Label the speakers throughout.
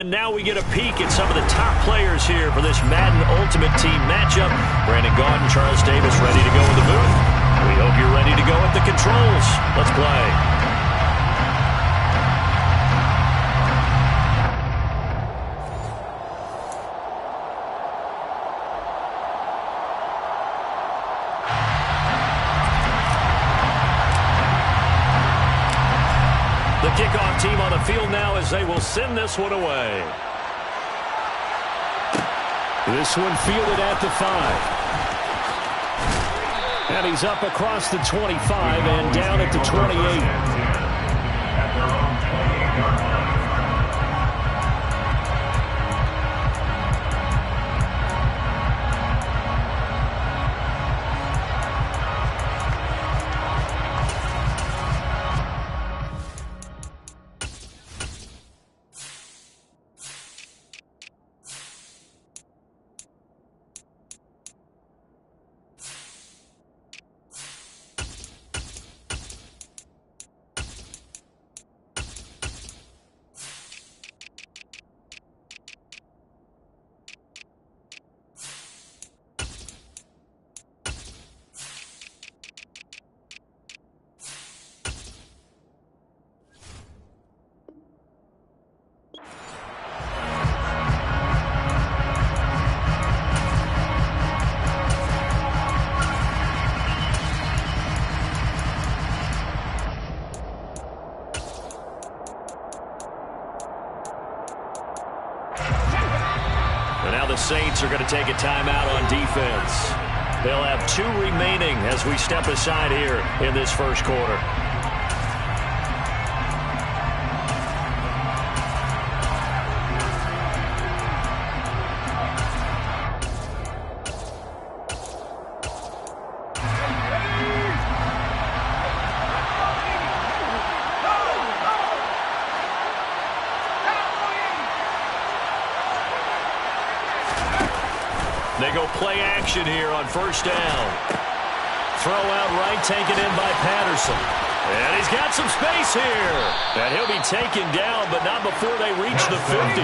Speaker 1: And now we get a peek at some of the top players here for this Madden Ultimate Team matchup. Brandon Gaudin, Charles Davis ready to go in the booth. We hope you're ready to go at the controls. Let's play. The kickoff team on the field now as they will send this one away. This one fielded at the 5. And he's up across the 25 and down at the 28. The Saints are going to take a timeout on defense. They'll have 2 remaining as we step aside here in this first quarter. They go play action here on first down. Throw out right, taken in by Patterson. And he's got some space here. And he'll be taken down, but not before they reach the 50.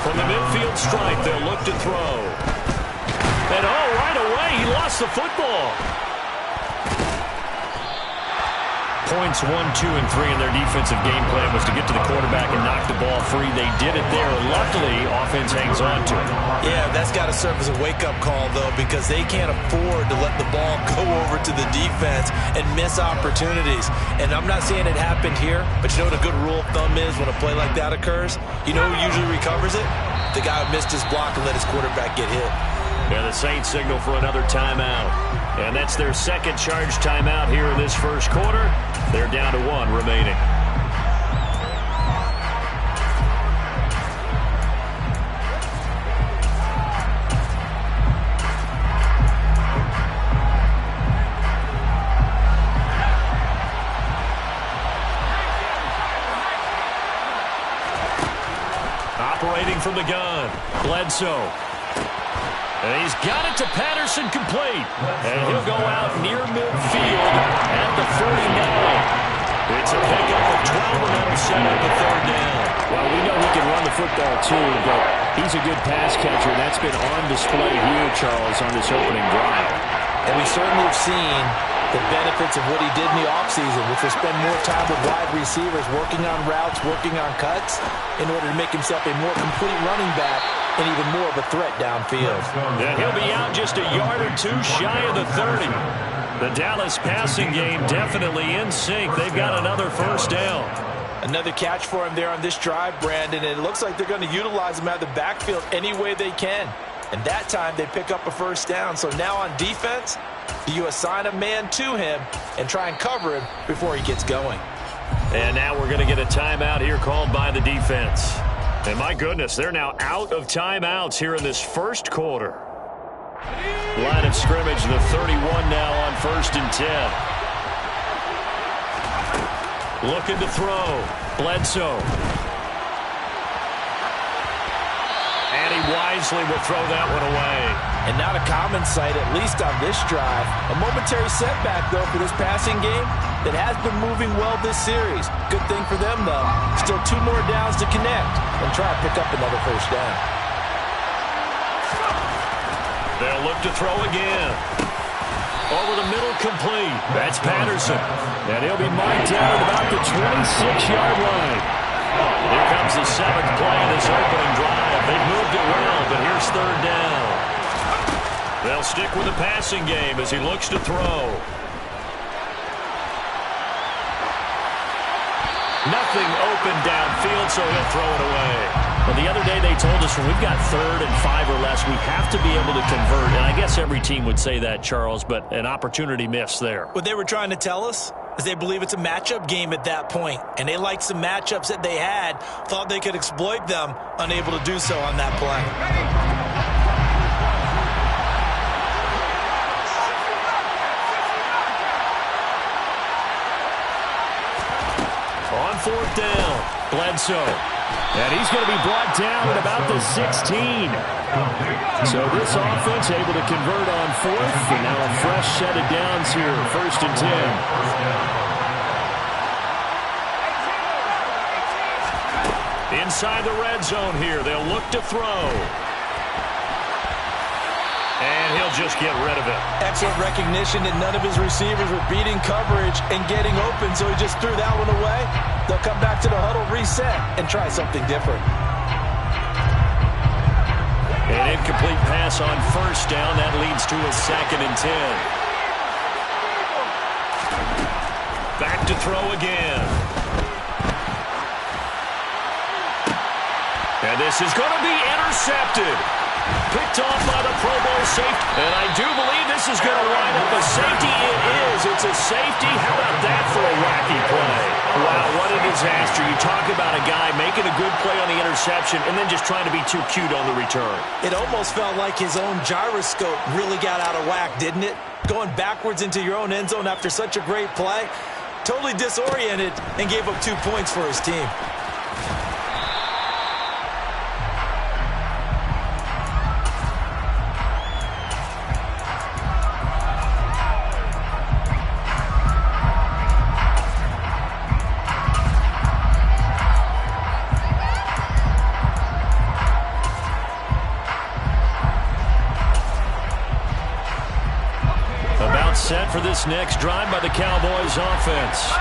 Speaker 1: From the midfield stripe, they'll look to throw. And right away, he lost the football. Points 1, 2, and 3 in their defensive game plan was to get to the quarterback and knock the ball free. They did it there. Luckily, offense hangs on to it.
Speaker 2: Yeah, that's got to serve as a wake-up call, though, because they can't afford to let the ball go over to the defense and miss opportunities. And I'm not saying it happened here, but you know what a good rule of thumb is when a play like that occurs? You know who usually recovers it? The guy who missed his block and let his quarterback get hit.
Speaker 1: Yeah, the Saints signal for another timeout. And that's their second charge timeout here in this first quarter. They're down to 1 remaining. Operating from the gun, Bledsoe. And he's got it to Patterson complete. And he'll go out near midfield at the 49. It's a pickup of 12, and that'll set up a third down.
Speaker 3: Well, we know he can run the football, too, but he's a good pass catcher. That's been on display here, Charles, on this opening drive.
Speaker 2: And we certainly have seen the benefits of what he did in the offseason, which was spend more time with wide receivers, working on routes, working on cuts, in order to make himself a more complete running back and even more of a threat downfield.
Speaker 1: And he'll be out just a yard or 2 shy of the 30. The Dallas passing game definitely in sync. They've got another first down.
Speaker 2: Another catch for him there on this drive, Brandon. And it looks like they're going to utilize him out of the backfield any way they can. And that time they pick up a first down. So now on defense, you assign a man to him and try and cover him before he gets going.
Speaker 1: And now we're going to get a timeout here called by the defense. And my goodness, they're now out of timeouts here in this first quarter. Line of scrimmage, the 31 now on 1st and 10. Looking to throw. Bledsoe. And he wisely will throw that one away.
Speaker 2: And not a common sight, at least on this drive. A momentary setback, though, for this passing game that has been moving well this series. Good thing for them, though. Still 2 more downs to connect and try to pick up another first down.
Speaker 1: They'll look to throw again. Over the middle, complete. That's Patterson. And he'll be marked down at about the 26-yard line. Here comes the 7th play of this opening drive. They've moved it well, but here's 3rd down. They'll stick with the passing game as he looks to throw. Nothing open downfield, so he'll throw it away. Well, the other day they told us when we've got 3rd and 5 or less, we have to be able to convert. And I guess every team would say that, Charles, but an opportunity missed there.
Speaker 2: What they were trying to tell us is they believe it's a matchup game at that point. And they liked some matchups that they had, thought they could exploit them, unable to do so on that play.
Speaker 1: On 4th down, Bledsoe. And he's going to be brought down at about the 16. So this offense able to convert on 4th. And now a fresh set of downs here, 1st and 10. Inside the red zone here, they'll look to throw. And he'll just get rid of it.
Speaker 2: Excellent recognition that none of his receivers were beating coverage and getting open, so he just threw that one away. They'll come back to the huddle, reset, and try something different.
Speaker 1: An incomplete pass on 1st down. That leads to a 2nd and 10. Back to throw again. And this is going to be intercepted. Picked off by the Pro Bowl safety. And I do believe this is going to wind up a safety. It is. It's a safety. How about that for a wacky play? Wow, what a disaster. You talk about a guy making a good play on the interception and then just trying to be too cute on the return.
Speaker 2: It almost felt like his own gyroscope really got out of whack, didn't it? Going backwards into your own end zone after such a great play. Totally disoriented and gave up 2 points for his team.
Speaker 1: Set for this next drive by the Cowboys offense.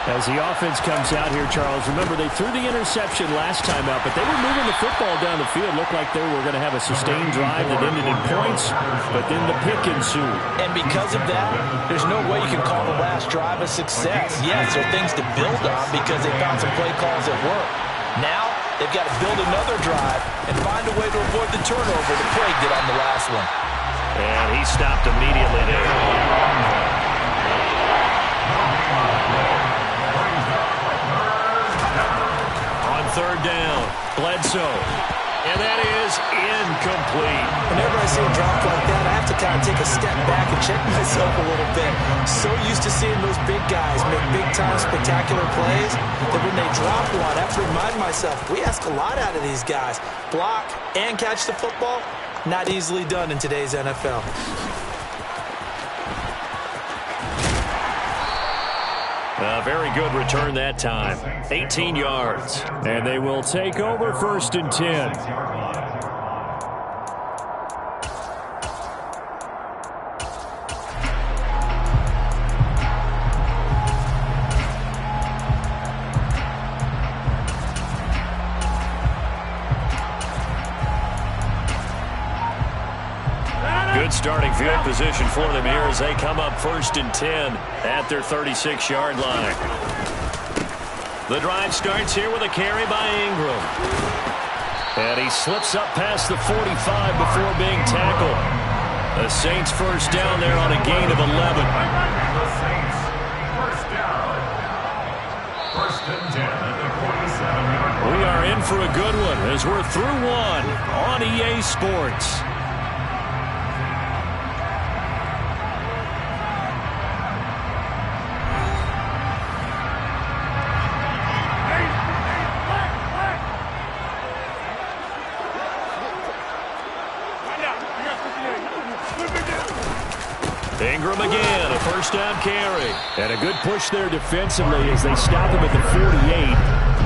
Speaker 1: As the offense comes out here, Charles, remember they threw the interception last time out, but they were moving the football down the field. Looked like they were going to have a sustained drive that ended in points, but then the pick ensued.
Speaker 2: And because of that, there's no way you can call the last drive a success. Yes, there are things to build on because they found some play calls that work. Now, they've got to build another drive and find a way to avoid the turnover the play did on the last one.
Speaker 1: And he stopped immediately there. On 3rd down, Bledsoe. And that is incomplete.
Speaker 2: Whenever I see a drop like that, I have to kind of take a step back and check myself a little bit. So used to seeing those big guys make big-time spectacular plays that when they drop one, I have to remind myself, we ask a lot out of these guys. Block and catch the football. Not easily done in today's NFL.
Speaker 1: A very good return that time. 18 yards. And they will take over 1st and 10. Starting field position for them here as they come up 1st and 10 at their 36-yard line. The drive starts here with a carry by Ingram. And he slips up past the 45 before being tackled. The Saints 1st down there on a gain of 11.
Speaker 4: The Saints 1st down. 1st and 10 at the 47-yard line.
Speaker 1: We are in for a good one as we're through one on EA Sports. first down carry.
Speaker 3: And a good push there defensively as they stop him at the 48.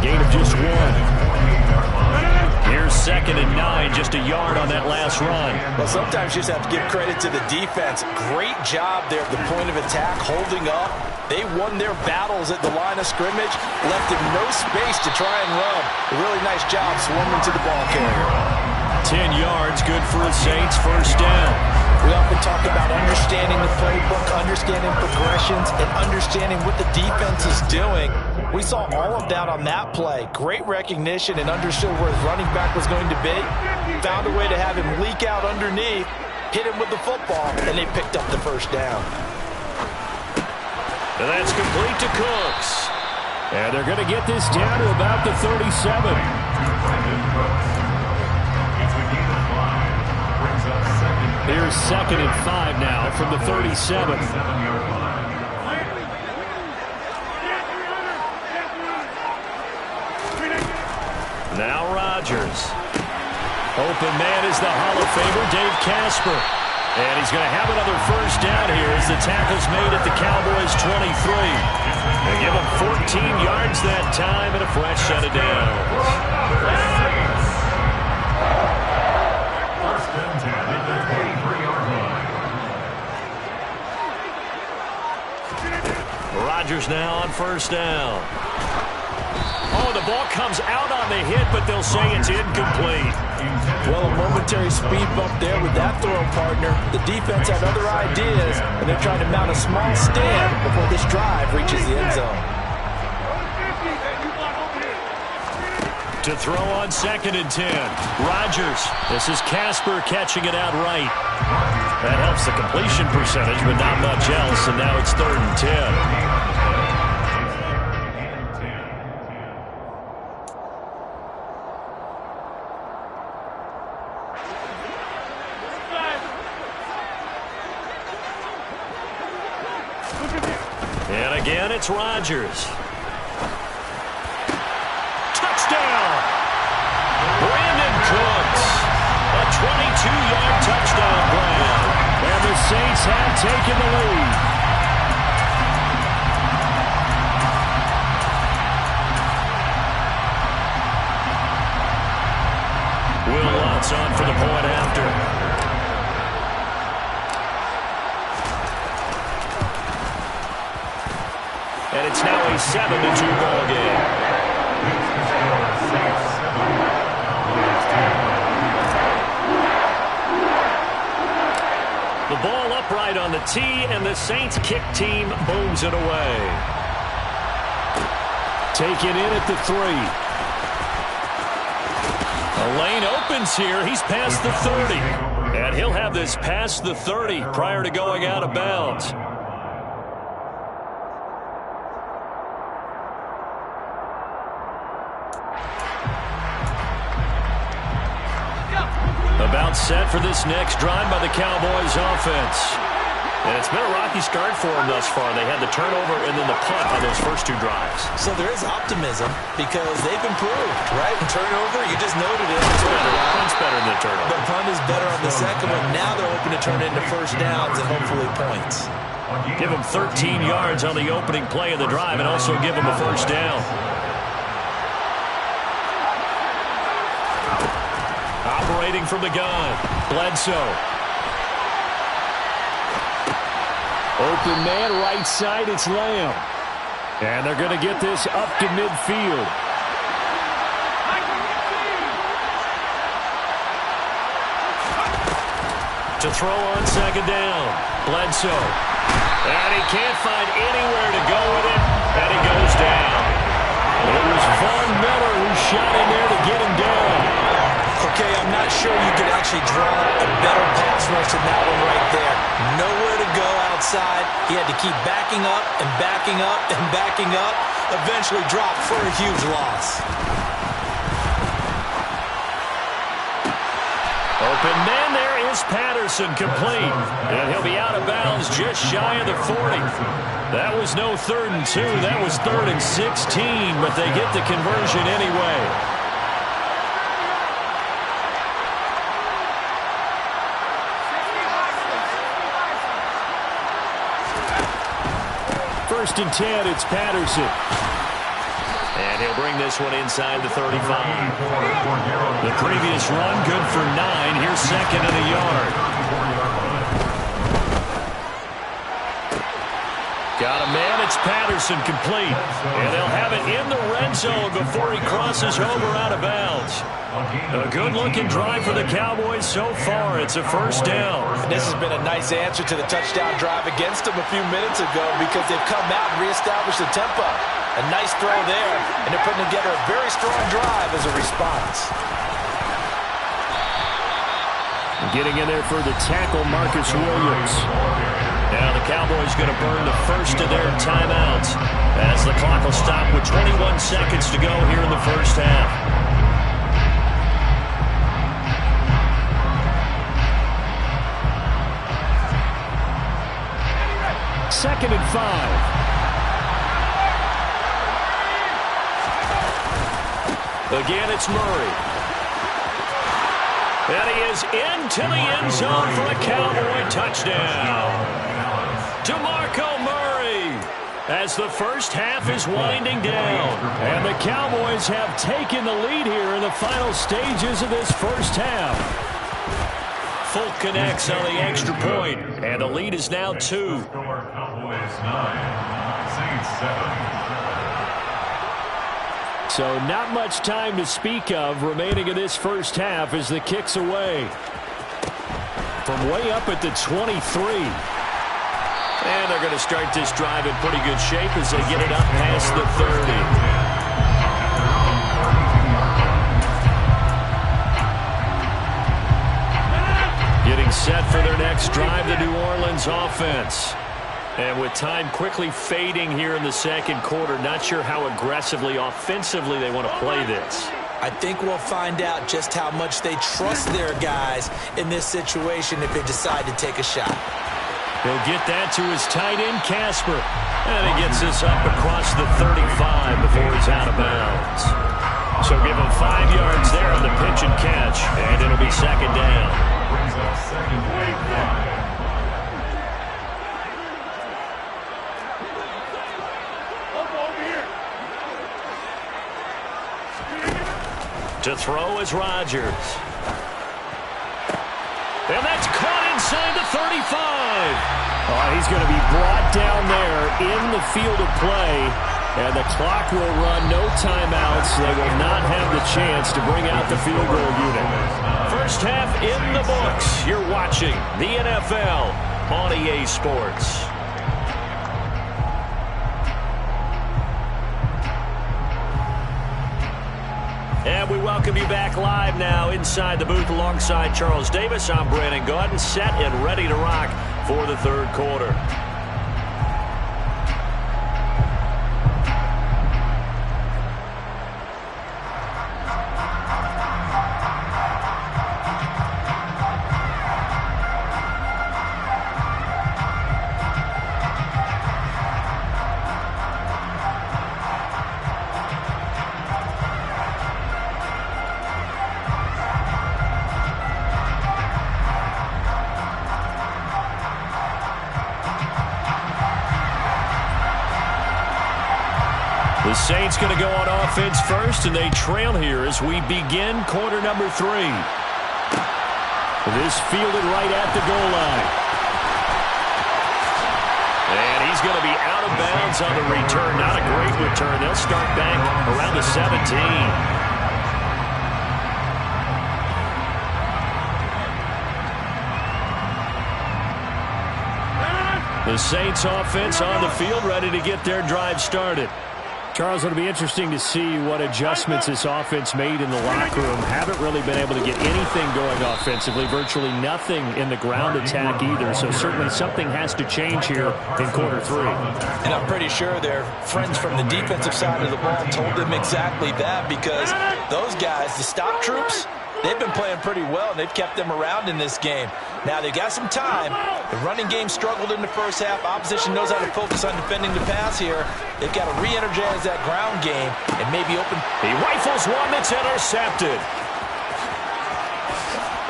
Speaker 3: Gain of just 1.
Speaker 1: Here's 2nd and 9, just a yard on that last run.
Speaker 2: Well, sometimes you just have to give credit to the defense. Great job there at the point of attack, holding up. They won their battles at the line of scrimmage, left him no space to try and run. A really nice job swarming to the ball carrier.
Speaker 1: 10 yards, good for the Saints, first down.
Speaker 2: We often talk about understanding the playbook, understanding progressions, and understanding what the defense is doing. We saw all of that on that play. Great recognition and understood where his running back was going to be. Found a way to have him leak out underneath, hit him with the football, and they picked up the first down.
Speaker 1: And that's complete to Cooks.
Speaker 3: And they're going to get this down to about the 37. Here's 2nd and 5 now from the 37.
Speaker 1: Now Rodgers. Open man is the Hall of Famer, Dave Casper. And he's going to have another first down here as the tackle's made at the Cowboys' 23. They give him 14 yards that time and a fresh set of downs.
Speaker 4: First and 10 at the 23-yard line.
Speaker 1: Rodgers now on first down. Oh, the ball comes out on the hit, but they'll say it's incomplete.
Speaker 2: Well, a momentary speed bump there with that throw partner. The defense had other ideas, and they're trying to mount a small stand before this drive reaches the end zone.
Speaker 1: To throw on 2nd and 10. Rodgers. This is Casper catching it out right. That helps the completion percentage, but not much else, and now it's 3rd and 10. And again, it's Rodgers. Touchdown! Brandon Cooks. A 22-yard touchdown run.
Speaker 3: And the Saints have taken the lead.
Speaker 1: Will Lutz on for the point after. And it's now a 7-2 ball game. The ball upright on the tee, and the Saints kick team booms it away.
Speaker 3: Taken in at the 3.
Speaker 1: A lane opens here. He's past the 30. And he'll have this past the 30 prior to going out of bounds. About set for this next drive by the Cowboys offense. And it's been a rocky start for them thus far. They had the turnover and then the punt on those first 2 drives.
Speaker 2: So there is optimism because they've improved, right? Turnover, you just noted it.
Speaker 1: Punt's better than the turnover.
Speaker 2: The punt is better on the second one. Now they're hoping to turn it into first downs and hopefully points.
Speaker 1: Give them 13 yards on the opening play of the drive and also give them a first down. Operating from the gun, Bledsoe.
Speaker 3: Open man, right side, it's Lamb. And they're going to get this up to midfield.
Speaker 1: To throw on second down, Bledsoe. And he can't find anywhere to go with it, and he goes down. It was Von Miller who shot in there to get him down.
Speaker 2: Okay, I'm not sure you could actually draw a better pass rush than that one right there. Nowhere to go outside. He had to keep backing up and backing up and backing up. Eventually dropped for a huge loss.
Speaker 1: Open man, there is Patterson, complete. And he'll be out of bounds just shy of the 40. That was no 3rd and 2. That was 3rd and 16, but they get the conversion anyway.
Speaker 3: 1st and 10. It's Patterson.
Speaker 1: And he'll bring this one inside the 35. The previous run, good for 9. Here's 2nd and a yard. Got a man, it's Patterson, complete. And they'll have it in the red zone before he crosses over out of bounds. A good-looking drive for the Cowboys so far. It's a 1st down.
Speaker 2: And this has been a nice answer to the touchdown drive against them a few minutes ago because they've come out and reestablished the tempo. A nice throw there, and they're putting together a very strong drive as a response.
Speaker 3: Getting in there for the tackle, Marcus Williams.
Speaker 1: Now the Cowboys going to burn the first of their timeouts as the clock will stop with 21 seconds to go here in the 1st half.
Speaker 3: Second and 5.
Speaker 1: Again, it's Murray. And he is into the end zone for a Cowboy touchdown. DeMarco Murray as the 1st half is winding down.
Speaker 3: And the Cowboys have taken the lead here in the final stages of this 1st half.
Speaker 1: Folk connects on the extra point, and the lead is now 2.
Speaker 4: Cowboys 9, Saints 7.
Speaker 3: So not much time to speak of remaining in this 1st half as the kick's away. From way up at the 23.
Speaker 1: And they're going to start this drive in pretty good shape as they get it up past the 30. Getting set for their next drive, the New Orleans offense. And with time quickly fading here in the 2nd quarter, not sure how aggressively, offensively they want to play this.
Speaker 2: I think we'll find out just how much they trust their guys in this situation if they decide to take a shot.
Speaker 1: He'll get that to his tight end, Casper. And he gets this up across the 35 before he's out of bounds. So give him 5 yards there on the pitch and catch, and it'll be 2nd down.
Speaker 4: Brings up 2nd and 5.
Speaker 1: To throw is Rodgers. And that's caught inside the 35.
Speaker 3: He's going to be brought down there in the field of play. And the clock will run, no timeouts. They will not have the chance to bring out the field goal unit.
Speaker 1: 1st half in the books. You're watching the NFL on EA Sports. And we welcome you back live now inside the booth alongside Charles Davis. I'm Brandon Gaudin, set and ready to rock for the 3rd quarter. The Saints going to go on offense first, and they trail here as we begin quarter number 3.
Speaker 3: This fielded right at the goal line.
Speaker 1: And he's going to be out of bounds on the return. Not a great return. They'll start back around the 17. The Saints offense on the field, ready to get their drive started.
Speaker 3: Charles, it'll be interesting to see what adjustments this offense made in the locker room. Haven't really been able to get anything going offensively, virtually nothing in the ground attack either. So certainly something has to change here in quarter 3.
Speaker 2: And I'm pretty sure their friends from the defensive side of the ball told them exactly that, because those guys, the stop troops, they've been playing pretty well, and they've kept them around in this game. Now, they've got some time. The running game struggled in the 1st half. Opposition knows how to focus on defending the pass here. They've got to re-energize that ground game and maybe open.
Speaker 1: He rifles one that's intercepted.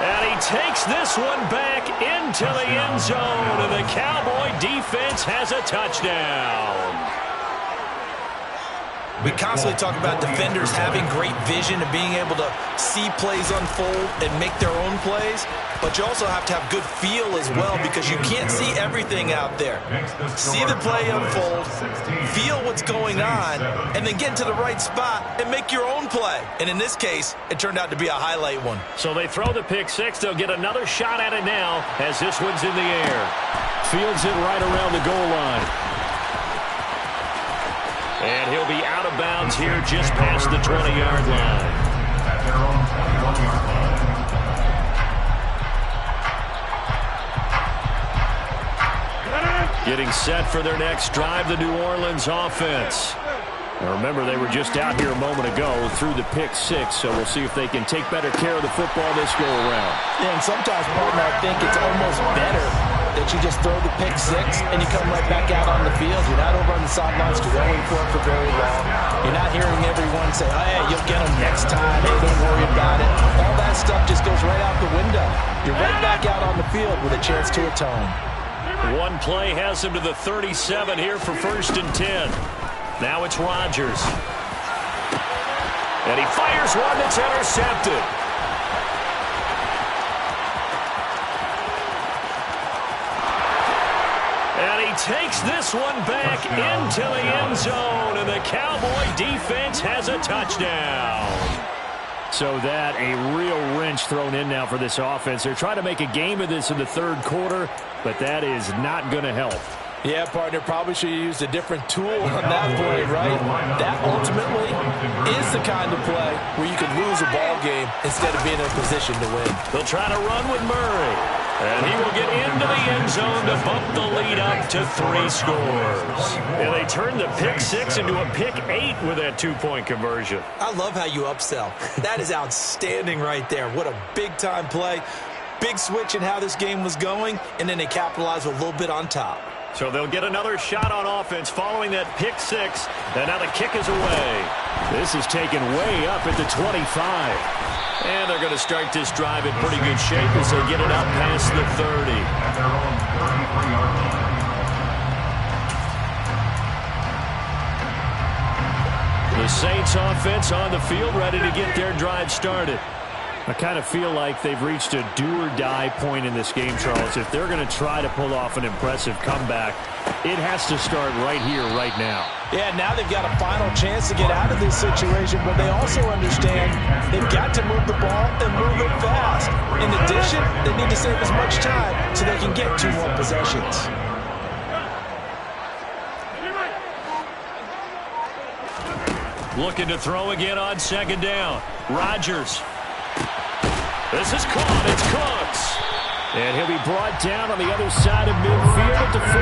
Speaker 1: And he takes this one back into the end zone, and the Cowboy defense has a touchdown.
Speaker 2: We constantly talk about defenders having great vision and being able to see plays unfold and make their own plays, but you also have to have good feel as well because you can't see everything out there. See the play unfold, feel what's going on, and then get to the right spot and make your own play. And in this case, it turned out to be a highlight one.
Speaker 3: So they throw the pick six. They'll get another shot at it now as this one's in the air. Fields it right around the goal line. And he'll be out of bounds here just past the 20-yard line.
Speaker 4: At their own 21-yard line.
Speaker 3: Getting set for their next drive, the New Orleans offense. Now remember, they were just out here a moment ago through the pick six, so we'll see if they can take better care of the football this go-around.
Speaker 2: Yeah, and sometimes, partner, I think it's almost better that you just throw the pick six and you come right back out on the field. You're not over on the sidelines dwelling for it for very long. You're not hearing everyone say, oh, hey, you'll get them next time. Hey, don't worry about it. All that stuff just goes right out the window. You're right back out on the field with a chance to atone.
Speaker 3: One play has him to the 37 here for 1st and 10. Now it's Rodgers. And he fires one that's intercepted. And he takes this one back into the end zone, and the Cowboy defense has a touchdown. So that, a real wrench thrown in now for this offense. They're trying to make a game of this in the third quarter, but that is not going to help.
Speaker 2: Yeah, partner, probably should have used a different tool on that play, right? That ultimately is the kind of play where you could lose a ball game instead of being in a position to win.
Speaker 3: They'll try to run with Murray. And he will get into the end zone to bump the lead up to 3 scores. And they turn the pick six into a pick 8 with that 2-point conversion.
Speaker 2: I love how you upsell. That is outstanding right there. What a big-time play. Big switch in how this game was going, and then they capitalize a little bit on top.
Speaker 3: So they'll get another shot on offense following that pick six. And now the kick is away. This is taken way up at the 25. And they're going to start this drive in pretty good shape as they get it out past the 30.
Speaker 4: At their own 33-yard line.
Speaker 3: The Saints offense on the field ready to get their drive started. I kind of feel like they've reached a do-or-die point in this game, Charles. If they're going to try to pull off an impressive comeback, it has to start right here, right now.
Speaker 2: Yeah, now they've got a final chance to get out of this situation, but they also understand they've got to move the ball and move it fast. In addition, they need to save as much time so they can get 2 more possessions.
Speaker 3: Looking to throw again on 2nd down. Rodgers. This is caught. It's Cooks. And he'll be brought down on the other side of midfield at the 43.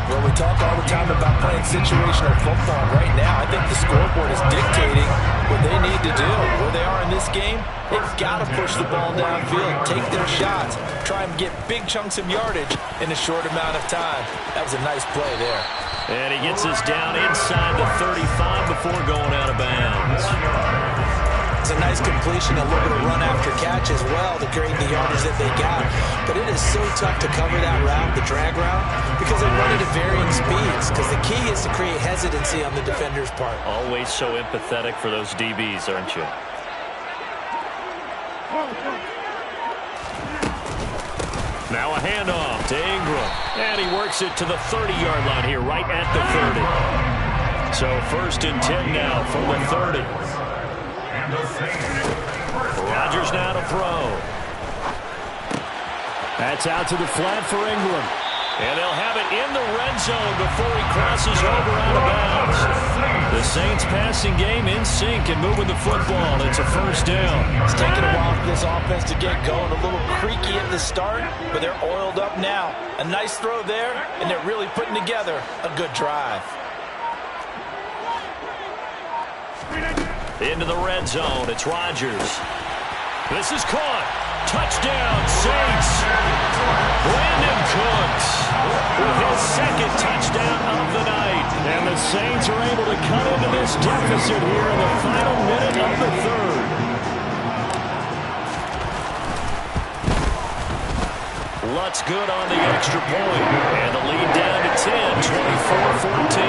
Speaker 2: Well, we talk all the time about playing situational football. Right now, I think the scoreboard is dictating what they need to do. Where they are in this game, they've got to push the ball downfield, take their shots, try and get big chunks of yardage in a short amount of time. That was a nice play there.
Speaker 3: And he gets us down inside the 35 before going out of bounds.
Speaker 2: It's a nice completion, a little bit of run after catch as well to create the yardage that they got. But it is so tough to cover that route, the drag route, because they run it at varying speeds. Because the key is to create hesitancy on the defender's part.
Speaker 3: Always so empathetic for those DBs, aren't you? Now a handoff to Ingram. And he works it to the 30-yard line here, right at the 30. So 1st and 10 now from the 30. Rodgers now to throw. That's out to the flat for Ingram. And they'll have it in the red zone before he crosses over out of bounds. The Saints passing game in sync and moving the football. It's a 1st down.
Speaker 2: It's taking a while for this offense to get going. A little creaky at the start, but they're oiled up now. A nice throw there, and they're really putting together a good drive.
Speaker 3: Into the red zone. It's Rodgers. This is caught. Touchdown, Saints. Brandon Cooks with his 2nd touchdown of the night. And the Saints are able to cut into this deficit here in the final minute of the 3rd. Lutz good on the extra point. And the lead down to 10, 24-14.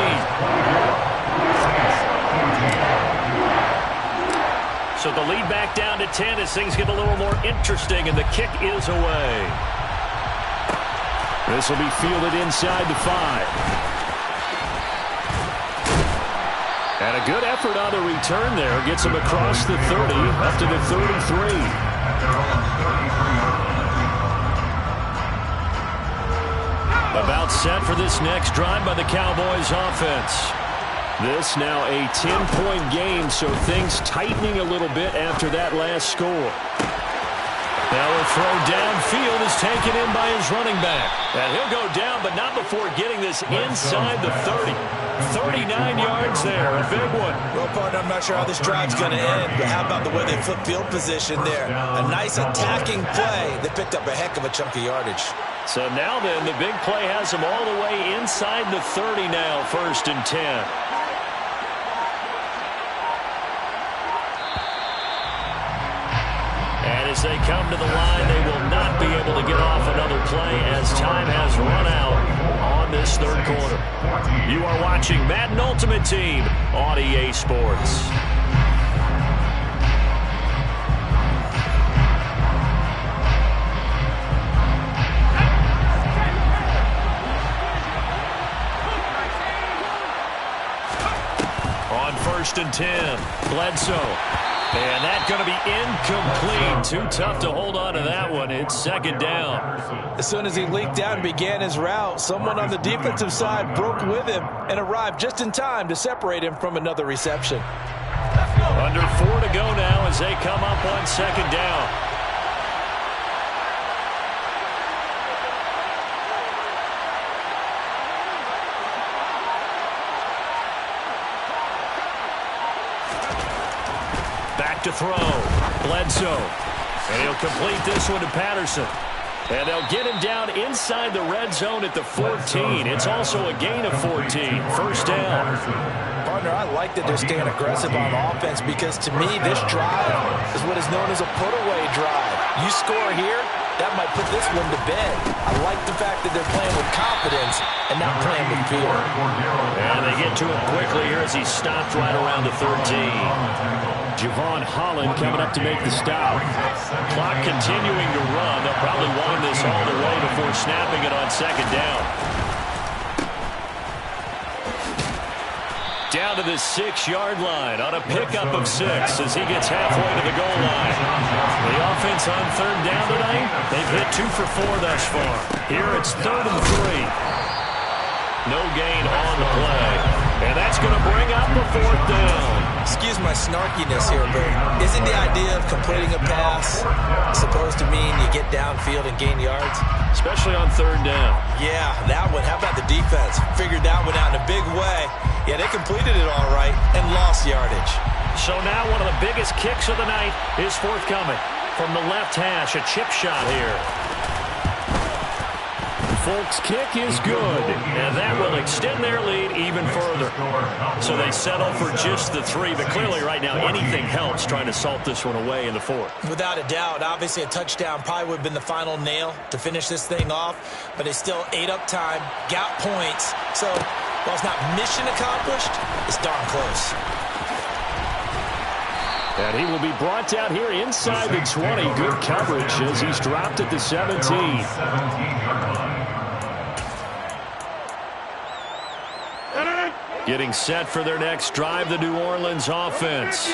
Speaker 3: the lead back down to 10 as things get a little more interesting, and the kick is away. This will be fielded inside the 5. And a good effort on the return there. Gets him across the 30, up to the 33. About set for this next drive by the Cowboys offense. This now a 10-point game, so things tightening a little bit after that last score. Now a throw downfield is taken in by his running back. And he'll go down, but not before getting this inside the 30. 39 yards there, a big one.
Speaker 2: Well, partner, I'm not sure how this drive's going to end, but how about the way they flip field position there? A nice attacking play that picked up a heck of a chunk of yardage.
Speaker 3: So now then, the big play has him all the way inside the 30 now, 1st and 10. And as they come to the line, they will not be able to get off another play as time has run out on this 3rd quarter. You are watching Madden Ultimate Team on EA Sports. On 1st and 10, Bledsoe. And that's going to be incomplete. Too tough to hold on to that one. It's 2nd down.
Speaker 2: As soon as he leaked out and began his route, someone on the defensive side broke with him and arrived just in time to separate him from another reception.
Speaker 3: Under 4 to go now as they come up on 2nd down. To throw. Bledsoe. And he'll complete this one to Patterson. And they'll get him down inside the red zone at the 14. It's also a gain of 14. 1st down.
Speaker 2: Partner, I like that they're staying aggressive on offense because to me this drive is what is known as a put-away drive. You score here, that might put this one to bed. I like the fact that they're playing with confidence and not playing with fear.
Speaker 3: And they get to him quickly here as he stopped right around the 13. Javon Holland coming up to make the stop. Clock continuing to run. They'll probably wind this all the way before snapping it on 2nd down. Down to the 6-yard line on a pickup of 6 as he gets halfway to the goal line. The offense on 3rd down tonight, they've hit 2 for 4 thus far. Here it's 3rd and 3. No gain on the play. And that's going to bring up a 4th down.
Speaker 2: Excuse my snarkiness here, but isn't the idea of completing a pass supposed to mean you get downfield and gain yards?
Speaker 3: Especially on 3rd down.
Speaker 2: Yeah, that one. How about the defense? Figured that one out in a big way. Yeah, they completed it all right and lost yardage.
Speaker 3: So now one of the biggest kicks of the night is forthcoming. From the left hash, a chip shot here. Folks' kick is good, and that will extend their lead even further. So they settle for just the 3, but clearly right now anything helps trying to salt this one away in the 4th.
Speaker 2: Without a doubt, obviously a touchdown probably would have been the final nail to finish this thing off, but they still ate up time, got points. So while it's not mission accomplished, it's darn close.
Speaker 3: And he will be brought down here inside the 20. Good coverage as he's dropped at the 17. Getting set for their next drive, the New Orleans offense.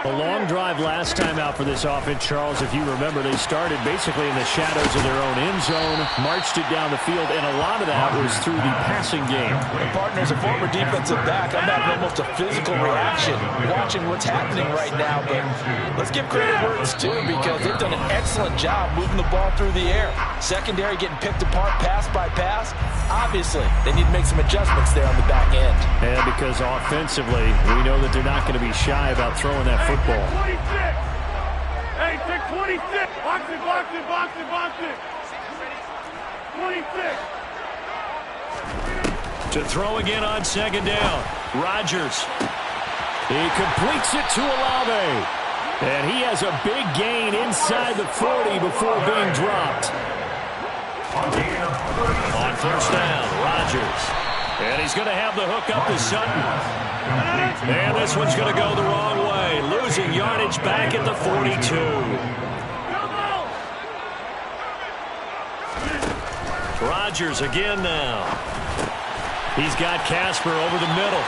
Speaker 3: A long drive last time out for this offense, Charles. If you remember, they started basically in the shadows of their own end zone, marched it down the field, and a lot of that was through the passing game.
Speaker 2: The partner's a former defensive back. I'm having almost a physical reaction watching what's happening right now, but let's give credit where it's due because they've done an excellent job moving the ball through the air. Secondary getting picked apart pass by pass. Obviously, they need to make some adjustments there on the back end.
Speaker 3: And because offensively, we know that they're not going to be shy about throwing that football.
Speaker 4: 26! Hey, take 26! Box it, box it, box it, box it! 26!
Speaker 3: To throw again on 2nd down. Rodgers. He completes it to Olave. And he has a big gain inside the 40 before being dropped. On 1st down, Rodgers. And he's going to have the hook up to Sutton. And this one's going to go the wrong way. Losing yardage back at the 42. Rodgers again now. He's got Casper over the middle.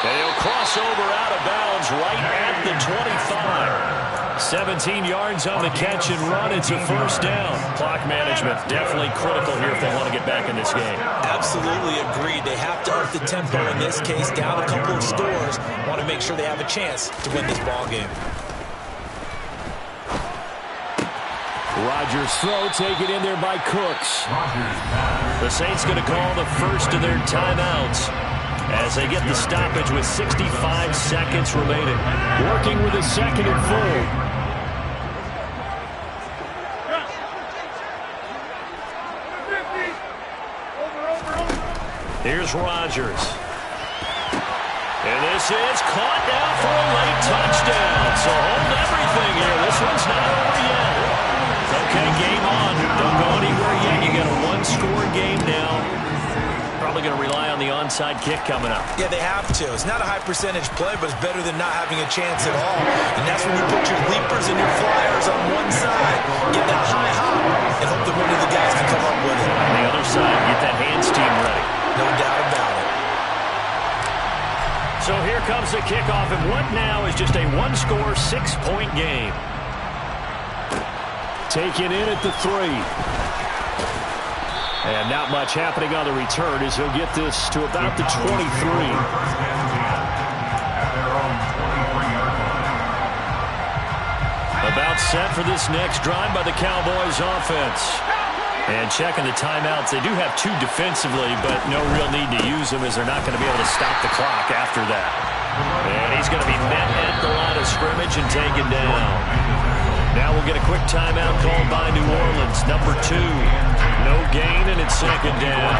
Speaker 3: And he'll cross over out of bounds right at the 25. 17 yards on the catch and run. It's a first down. Clock management definitely critical here if they want to get back in this game.
Speaker 2: Absolutely agreed. They have to up the tempo in this case. Down a couple of scores. Want to make sure they have a chance to win this ball game.
Speaker 3: Rodgers' throw taken in there by Cooks. The Saints going to call the first of their timeouts as they get the stoppage with 65 seconds remaining. Working with a second and full. Here's Rodgers. And this is caught down for a late touchdown. So hold everything here. This one's not over yet. Okay, game on. Don't go anywhere yet. You got a one-score game now. Probably going to rely on the onside kick coming up.
Speaker 2: Yeah, they have to. It's not a high percentage play, but it's better than not having a chance at all. And that's when you put your leapers and your flyers on one side, get that high hop, and hope that one of the guys can come up with it.
Speaker 3: On the other side, get that hands team ready.
Speaker 2: No doubt about it.
Speaker 3: So here comes the kickoff, and what now is just a one-score, 6-point game. Taken in at the 3. And not much happening on the return as he'll get this to about the 23. About set for this next drive by the Cowboys offense. And checking the timeouts, they do have 2 defensively, but no real need to use them as they're not going to be able to stop the clock after that. And he's going to be met at the line of scrimmage and taken down. Now we'll get a quick timeout called by New Orleans, number 2. No gain, and it's second down.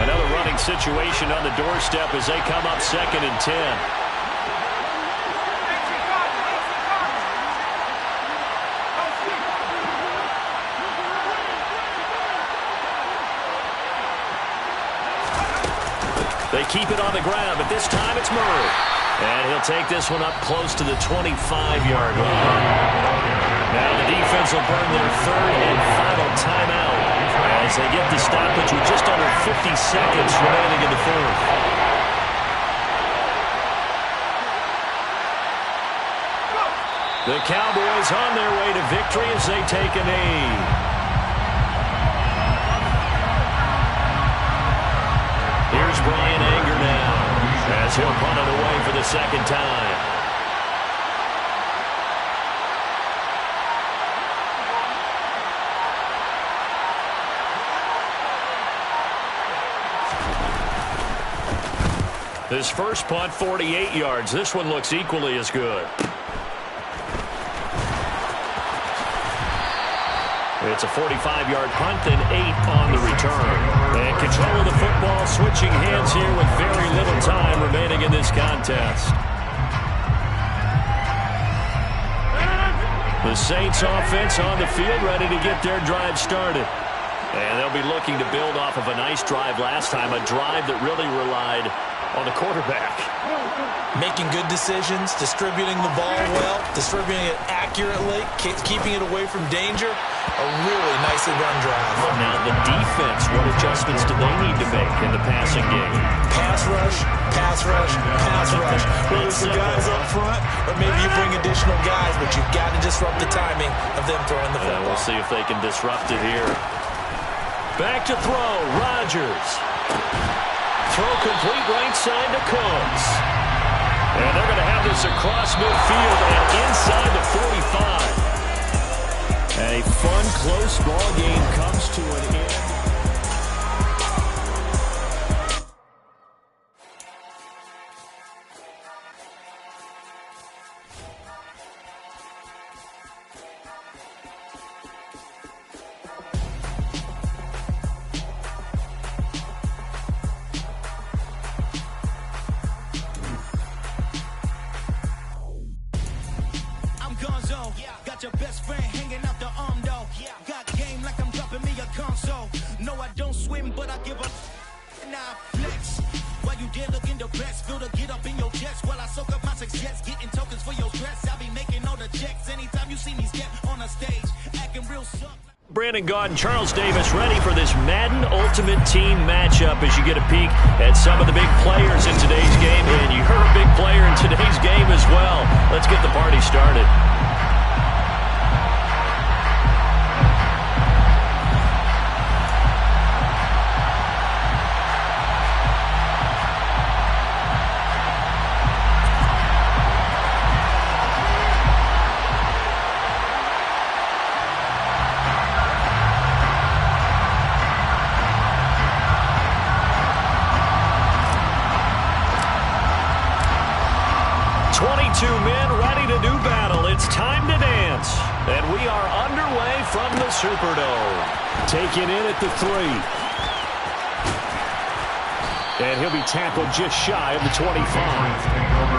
Speaker 3: Another running situation on the doorstep as they come up 2nd and 10. They keep it on the ground, but this time it's Murray. And he'll take this one up close to the 25-yard line. Now the defense will burn their 3rd and final timeout as they get the stoppage with just under 50 seconds remaining in the 4th. The Cowboys on their way to victory as they take a knee. Here's Brian Anger now as he'll punt it away for the 2nd time. His first punt, 48 yards. This one looks equally as good. It's a 45-yard punt and 8 on the return. And control of the football, switching hands here with very little time remaining in this contest. The Saints offense on the field ready to get their drive started. And they'll be looking to build off of a nice drive last time, a drive that really relied on the quarterback.
Speaker 2: Making good decisions, distributing the ball well, distributing it accurately, keeping it away from danger. A really nicely run drive.
Speaker 3: Now the defense, what adjustments do they need to make in the passing game?
Speaker 2: Pass rush, pass rush, pass rush. Whether it's the guys up front or maybe you bring additional guys, but you've got to disrupt the timing of them throwing the football.
Speaker 3: We'll see if they can disrupt it here. Back to throw, Rodgers. Throw complete right side to Cooks. And they're going to have this across midfield and inside the 45. A fun, close ball game comes to an end.
Speaker 5: Got your best friend hanging out the arm though. Got game like I'm dropping me a console. something, but I give up. Now flex. While you there looking the best, feel the get up in your chest. While I soak up my success, getting tokens for your stress. I'll be making all the checks anytime you see me step on a stage, acting real suck.
Speaker 3: Brandon Gaudin, Charles Davis ready for this Madden Ultimate Team matchup as you get a peek at some of the big players in today's game. And you're a big player in today's game as well. Let's get the party started. And we are underway from the Superdome. Taken in at the 3. And he'll be tackled just shy of the 25.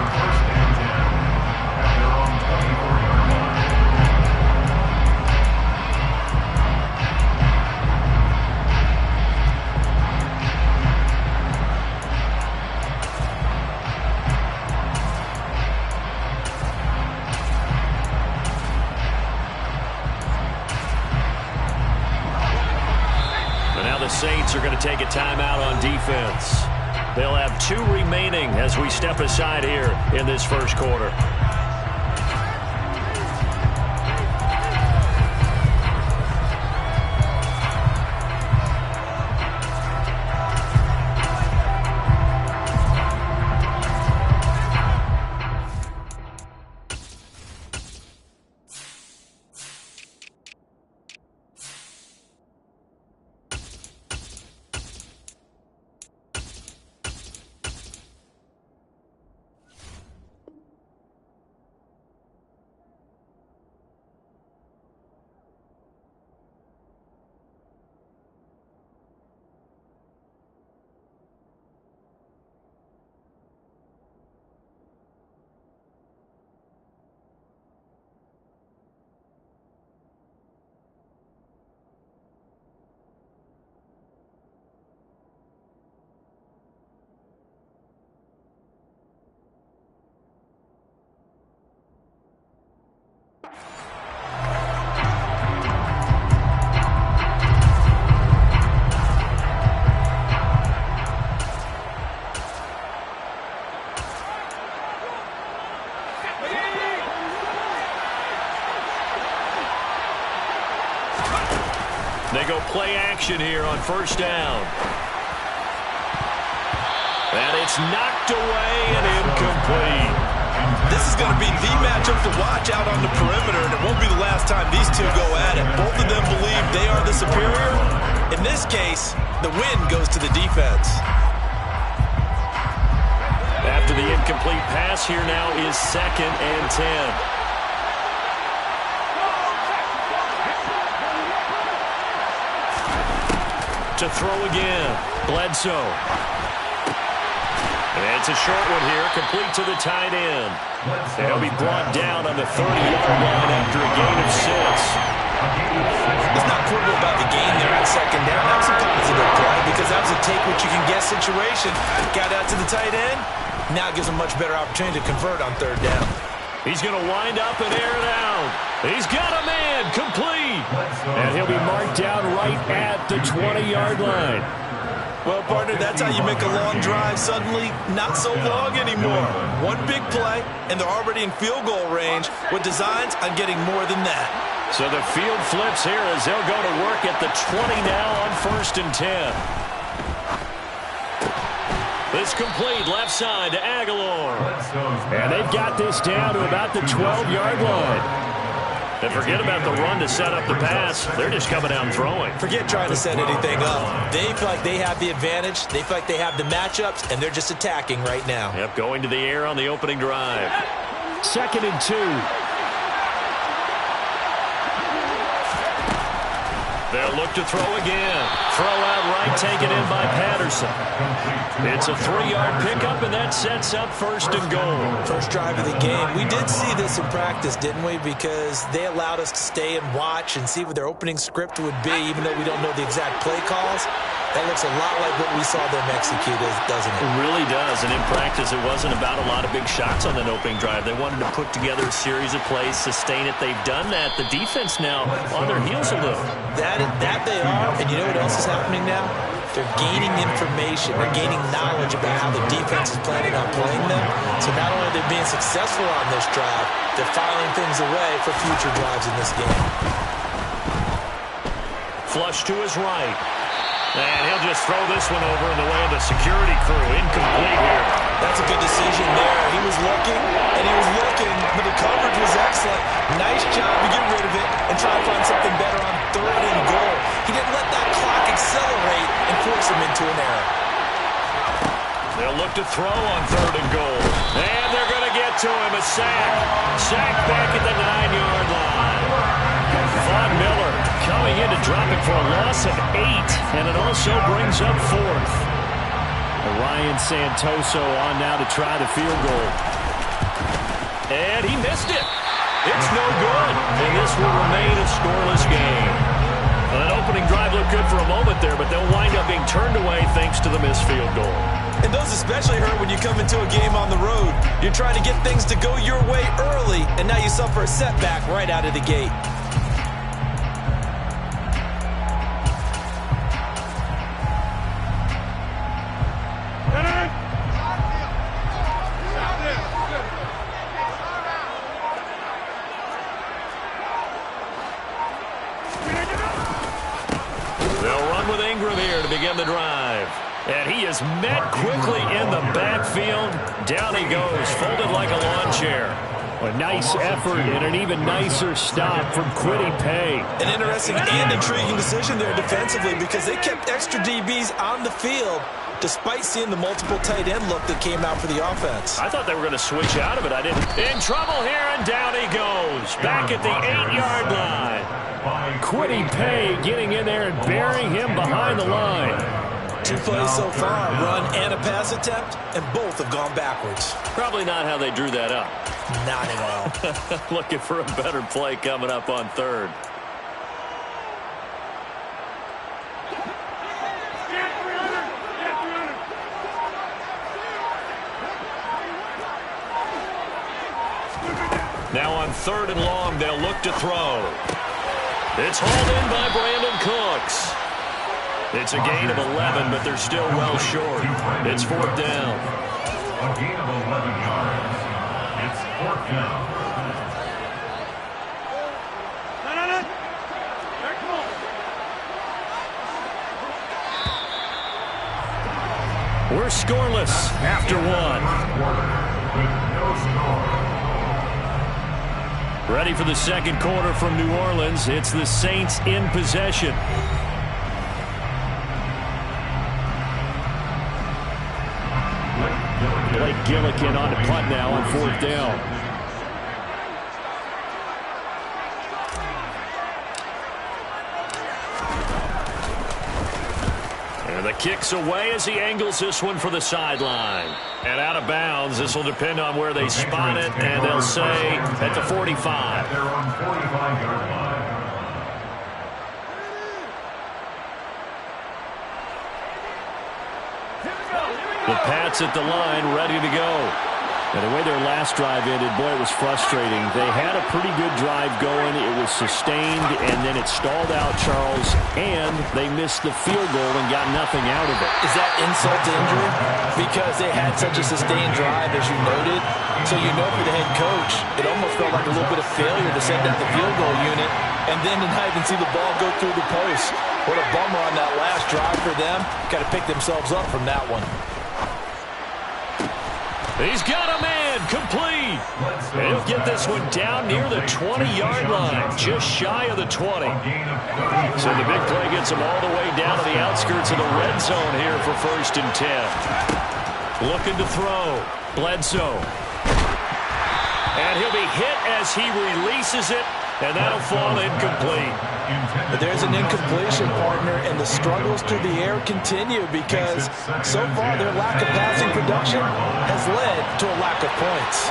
Speaker 3: Saints are going to take a timeout on defense. They'll have 2 remaining as we step aside here in this first quarter. They go play action here on first down. And it's knocked away and incomplete.
Speaker 2: This is going to be the matchup to watch out on the perimeter, and it won't be the last time these two go at it. Both of them believe they are the superior. In this case, the win goes to the defense.
Speaker 3: After the incomplete pass, here now is 2nd and 10. To throw again, Bledsoe. And it's a short one here, complete to the tight end. And he'll be brought down on the 30-yard line after a gain of 6.
Speaker 2: Let's not quibble about the gain there on 2nd down. That was a positive play because that was a take-what-you-can-get situation. Got out to the tight end. Now it gives him much better opportunity to convert on 3rd down.
Speaker 3: He's going to wind up and air it out. He's got a man, complete. And he'll be marked down right at the 20-yard line.
Speaker 2: Well, partner, that's how you make a long drive suddenly not so long anymore. One big play, and they're already in field goal range with designs on getting more than that.
Speaker 3: So the field flips here as they'll go to work at the 20 now on 1st and 10. This complete left side to Aguilar. And they've got this down to about the 12-yard line. And forget about the run to set up the pass. They're just coming down throwing.
Speaker 2: Forget trying to set anything up. They feel like they have the advantage. They feel like they have the matchups, and they're just attacking right now.
Speaker 3: Yep, going to the air on the opening drive. 2nd and 2. They'll look to throw again. Throw out right, taken in by Patterson. It's a 3-yard pickup, and that sets up 1st and goal.
Speaker 2: First drive of the game. We did see this in practice, didn't we? Because they allowed us to stay and watch and see what their opening script would be, even though we don't know the exact play calls. That looks a lot like what we saw them execute, doesn't it?
Speaker 3: It really does, and in practice it wasn't about a lot of big shots on that opening drive. They wanted to put together a series of plays, sustain it. They've done that. The defense now on their heels a little.
Speaker 2: That they are, and you know what else is happening now? They're gaining information. They're gaining knowledge about how the defense is planning on playing them. So not only are they being successful on this drive, they're filing things away for future drives in this game.
Speaker 3: Flush to his right. And he'll just throw this one over in the way of the security crew. Incomplete here.
Speaker 2: That's a good decision there. He was looking, but the coverage was excellent. Nice job to get rid of it and try to find something better on 3rd and goal. He didn't let that clock accelerate and force him into an error.
Speaker 3: They'll look to throw on 3rd and goal. And they're going to get to him. A sack. Sack back at the 9-yard line. Von Miller coming in to drop it for a loss of 8. And it also brings up 4th. Ryan Santoso on now to try the field goal. And he missed it. It's no good. And this will remain a scoreless game. Well, that opening drive looked good for a moment there, but they'll wind up being turned away thanks to the missed field goal.
Speaker 2: And those especially hurt when you come into a game on the road. You're trying to get things to go your way early, and now you suffer a setback right out of the gate.
Speaker 3: The drive. And he is met quickly in the backfield. Down he goes, folded like a lawn chair. A nice effort and an even nicer stop from Kwity Paye.
Speaker 2: An interesting and intriguing decision there defensively because they kept extra DBs on the field despite seeing the multiple tight end look that came out for the offense.
Speaker 3: I thought they were going to switch out of it. I didn't. In trouble here, and down he goes. Back at the 8-yard line. Kwity Paye getting in there and burying him behind the line.
Speaker 2: 2 plays so far, run and a pass attempt, and both have gone backwards.
Speaker 3: Probably not how they drew that up.
Speaker 2: Not at all.
Speaker 3: Looking for a better play coming up on 3rd. Now on 3rd and long, they'll look to throw. It's hauled in by Brandon Cooks. It's a gain of 11, but they're still well short. It's 4th down.
Speaker 4: A gain of 11 yards. It's 4th down.
Speaker 3: We're scoreless after 1.
Speaker 4: With no score.
Speaker 3: Ready for the 2nd quarter from New Orleans. It's the Saints in possession. Blake Gillikin on to punt now on 4th down. And the kick's away as he angles this one for the sideline. And out of bounds, this will depend on where they spot it, and they'll say at the 45.
Speaker 4: They're on 45-yard line.
Speaker 3: The Pats at the line, ready to go. And the way their last drive ended, boy, it was frustrating. They had a pretty good drive going. It was sustained, and then it stalled out, Charles, and they missed the field goal and got nothing out of it.
Speaker 2: Is that insult to injury? Because they had such a sustained drive, as you noted. So you know for the head coach, it almost felt like a little bit of failure to send out the field goal unit and then to not even see the ball go through the post. What a bummer on that last drive for them. Got to pick themselves up from that one.
Speaker 3: He's got a man, complete. And he'll get this one down near the 20-yard line, just shy of the 20. So the big play gets him all the way down to the outskirts of the red zone here for 1st and 10. Looking to throw, Bledsoe. And he'll be hit as he releases it, and that'll fall incomplete.
Speaker 2: But there's an incompletion, partner, and the struggles through the air continue because so far their lack of passing production has led to a lack of points.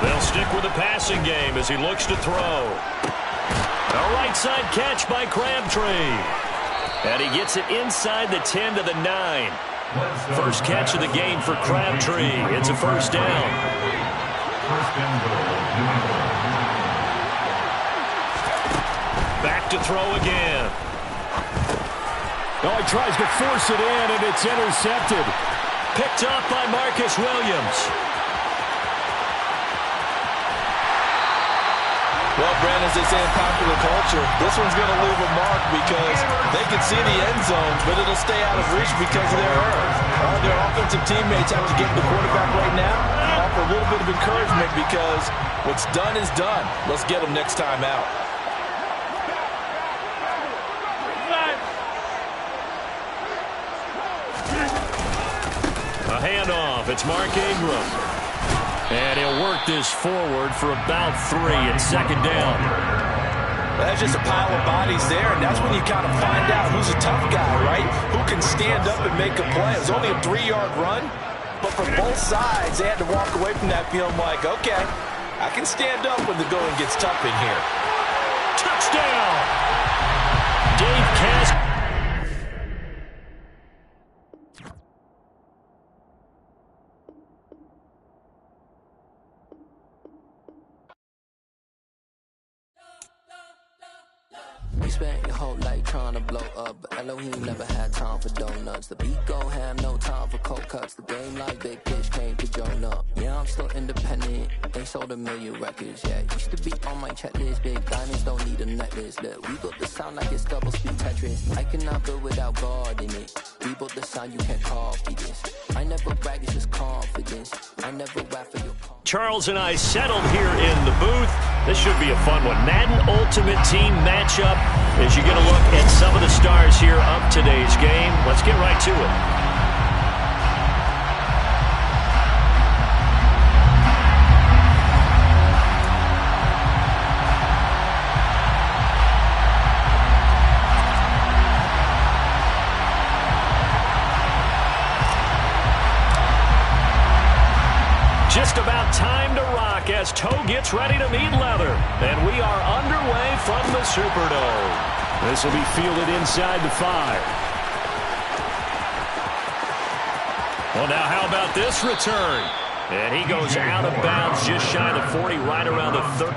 Speaker 3: They'll
Speaker 1: stick with the passing game as he looks to throw. A right side catch by Crabtree. And he gets it inside the 10 to the 9. First catch of the game for Crabtree. It's a first down. Back to throw again.
Speaker 3: Oh, he tries to force it in, and it's intercepted.
Speaker 1: Picked up by Marcus Williams.
Speaker 2: Well, Brandon, as they say in popular culture, this one's going to leave a mark because they can see the end zone, but it'll stay out of reach because of their error. All their offensive teammates have to get the quarterback right now and offer a little bit of encouragement because what's done is done. Let's get them next time out.
Speaker 1: A handoff. It's Mark Ingram. And he'll work this forward for about 3 and second down.
Speaker 2: That's just a pile of bodies there, and that's when you kind of find out who's a tough guy, right? Who can stand up and make a play. It was only a 3-yard run, but for both sides, they had to walk away from that feeling like, okay, I can stand up when the going gets tough in here.
Speaker 1: Touchdown! Dave Cass.
Speaker 6: You spent your whole life trying to blow up, but Elohim never had time for donuts. The beat gon' have no time for cold cuts. The game like Big Fish came to join up. Yeah, I'm still independent. Ain't sold a million records yet. Used to be on my checklist. Big diamonds don't need a necklace. Look, we built the sound like it's double speed Tetris. I cannot build without God in it. We built the sound, you can't copy this. I never brag, it's just confidence. I never rap for your call.
Speaker 1: Charles and I settled here in the booth. This should be a fun one. Madden Ultimate Team matchup as you get a look at some of the stars here of today's game. Let's get right to it. Just about time to rock as Toe gets ready to meet leather. And we are underway from the Superdome.
Speaker 3: This will be fielded inside the 5.
Speaker 1: Well, now how about this return? And he goes out of bounds just shy of the 40, right around the 30.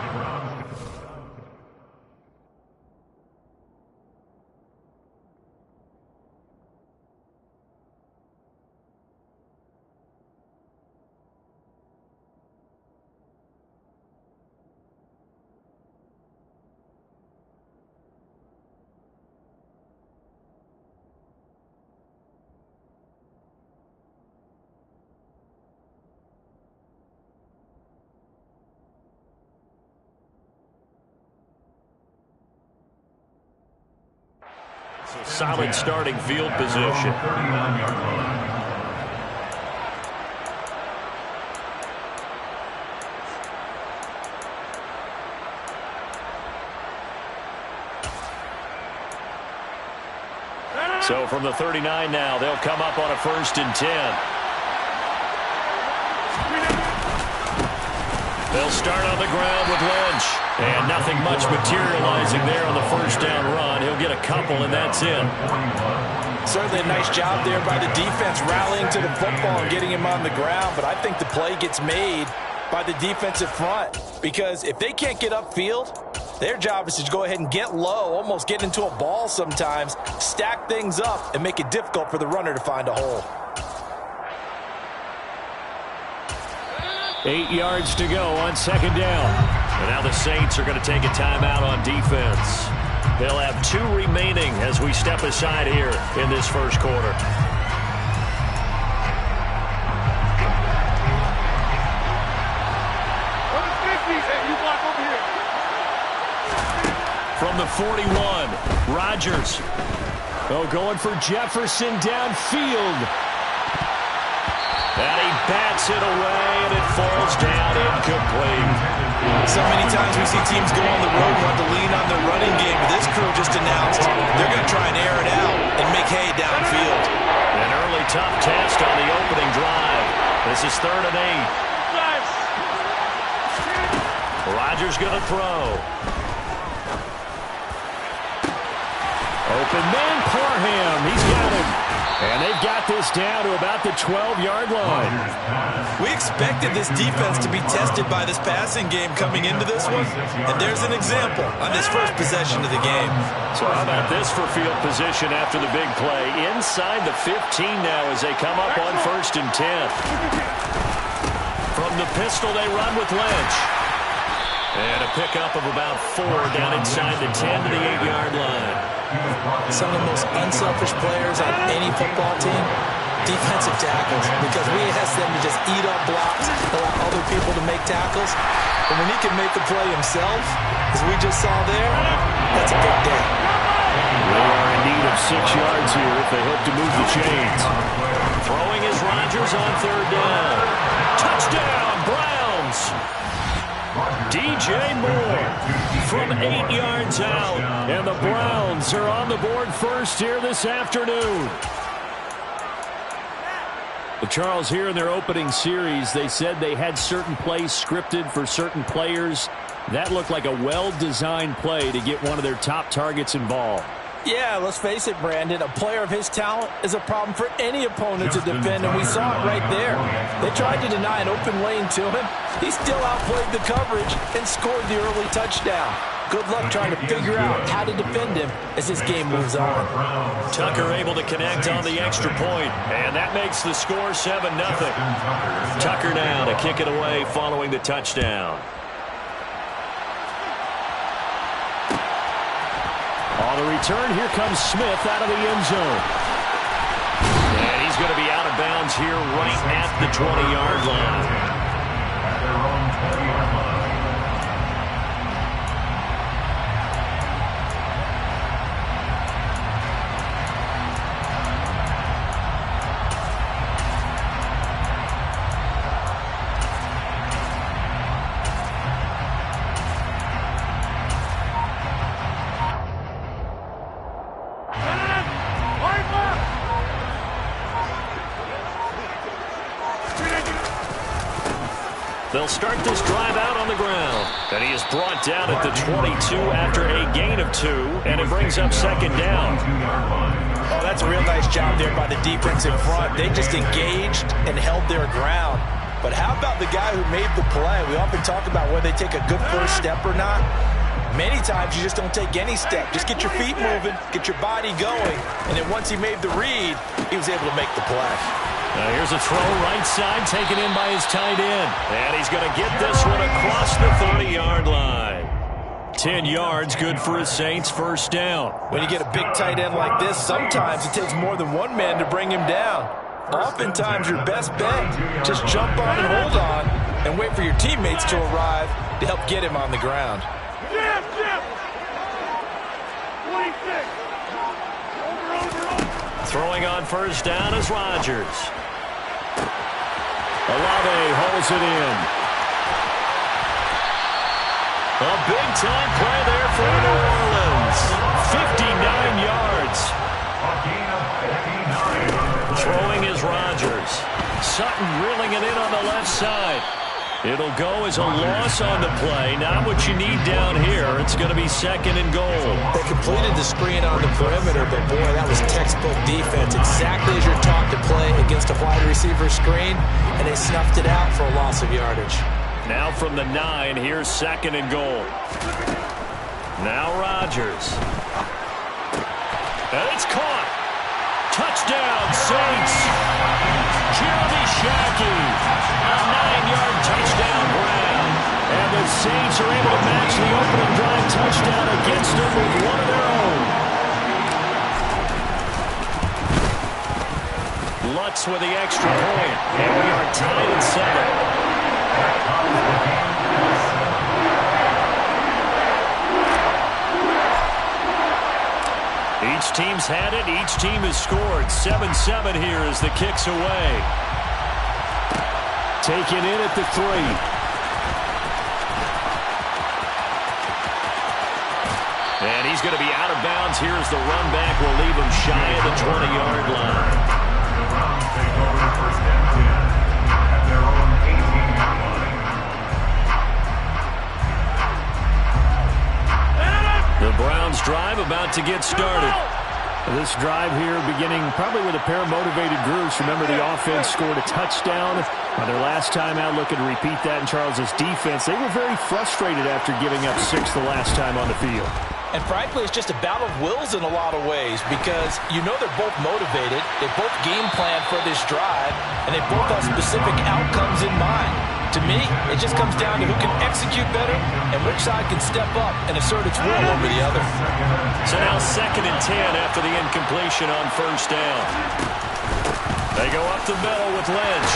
Speaker 1: Solid starting field position. So from the 39 now, they'll come up on a 1st and 10. They'll start on the ground with Lynch. And nothing much materializing there on the 1st down run. He'll get a couple, and that's it.
Speaker 2: Certainly a nice job there by the defense rallying to the football and getting him on the ground. But I think the play gets made by the defensive front. Because if they can't get upfield, their job is to go ahead and get low, almost get into a ball sometimes, stack things up, and make it difficult for the runner to find a hole.
Speaker 3: 8 yards to go on 2nd down.
Speaker 1: And now the Saints are going to take a timeout on defense. They'll have 2 remaining as we step aside here in this 1st quarter. From the 41, Rodgers.
Speaker 3: Oh, going for Jefferson downfield.
Speaker 1: And he bats it away, and it falls down incomplete.
Speaker 2: So many times we see teams go on the road and want to lean on their running game. But this crew just announced they're going to try and air it out and make hay downfield.
Speaker 1: An early tough test on the opening drive. This is 3rd and 8. Rodgers going to throw. Open man, Parham. He's got him. And they've got this down to about the 12-yard line.
Speaker 2: We expected this defense to be tested by this passing game coming into this one. And there's an example on this first possession of the game.
Speaker 1: So how about this for field position after the big play? Inside the 15 now as they come up on 1st and 10. From the pistol, they run with Lynch. And a pickup of about 4 down inside the 10 to the 8-yard line.
Speaker 2: Some of the most unselfish players on any football team, defensive tackles, because we ask them to just eat up blocks, allow other people to make tackles. And when he can make a play himself, as we just saw there, that's a big day.
Speaker 3: They are in need of 6 yards here if they hope to move the chains.
Speaker 1: Throwing is Rodgers on 3rd down. Touchdown, Browns! DJ Moore from 8 yards out. And the Browns are on the board first here this afternoon.
Speaker 3: Well, Charles, here in their opening series, they said they had certain plays scripted for certain players. That looked like a well-designed play to get one of their top targets involved.
Speaker 7: Yeah, let's face it, Brandon. A player of his talent is a problem for any opponent to defend, and we saw it right there. They tried to deny an open lane to him. He still outplayed the coverage and scored the early touchdown. Good luck trying to figure out how to defend him as this game moves on.
Speaker 1: Tucker able to connect on the extra point, and that makes the score 7-0. Tucker now to kick it away following the touchdown.
Speaker 3: On the return, here comes Smith out of the end zone.
Speaker 1: And he's going to be out of bounds here right at the 20-yard line.
Speaker 4: At their own 20-yard line.
Speaker 1: They'll start this drive out on the ground. And he is brought down at the 22 after a gain of 2. And it brings up 2nd down.
Speaker 7: Oh, that's a real nice job there by the defense in front. They just engaged and held their ground. But how about the guy who made the play? We often talk about whether they take a good first step or not. Many times you just don't take any step. Just get your feet moving, get your body going. And then once he made the read, he was able to make the play.
Speaker 1: Now here's a throw right side taken in by his tight end. And he's going to get this one across the 30-yard line. 10 yards, good for his Saints, 1st down.
Speaker 7: When you get a big tight end like this, sometimes it takes more than one man to bring him down. Oftentimes your best bet, just jump on and hold on and wait for your teammates to arrive to help get him on the ground.
Speaker 1: Throwing on 1st down is Rodgers. Olave holds it in. A big-time play there for New Orleans. 59 yards. Throwing is Rodgers. Sutton reeling it in on the left side. It'll go as a loss on the play. Not what you need down here. It's going to be 2nd and goal.
Speaker 2: They completed the screen on the perimeter, but boy, that was textbook defense. Exactly as you're taught to play against a wide receiver screen, and they snuffed it out for a loss of yardage.
Speaker 1: Now from the 9, here's 2nd and goal. Now Rodgers. And it's caught. Touchdown, Saints. Jeremy Shackey. A 9-yard touchdown Brown. And the Saints are able to match the opening drive touchdown against them with one of their own. Lutz with the extra point. And we are tied at 7. Each team's had it. Each team has scored. 7-7 here as the kick's away.
Speaker 3: Taken in at the 3.
Speaker 1: And he's going to be out of bounds. Here's the run back. Will leave him shy of the 20-yard line.
Speaker 4: The Browns take over 1st and 10 at their own 18-yard line.
Speaker 1: Browns drive about to get started.
Speaker 3: This drive here beginning probably with a pair of motivated groups. Remember, the offense scored a touchdown on their last time out, looking to repeat that in Charles's defense. They were very frustrated after giving up 6 the last time on the field.
Speaker 7: And frankly, it's just a battle of wills in a lot of ways because you know they're both motivated, they both game plan for this drive, and they both have specific outcomes in mind. To me, it just comes down to who can execute better and which side can step up and assert its will over the other.
Speaker 1: So now 2nd and 10 after the incompletion on 1st down. They go up the middle with Lynch.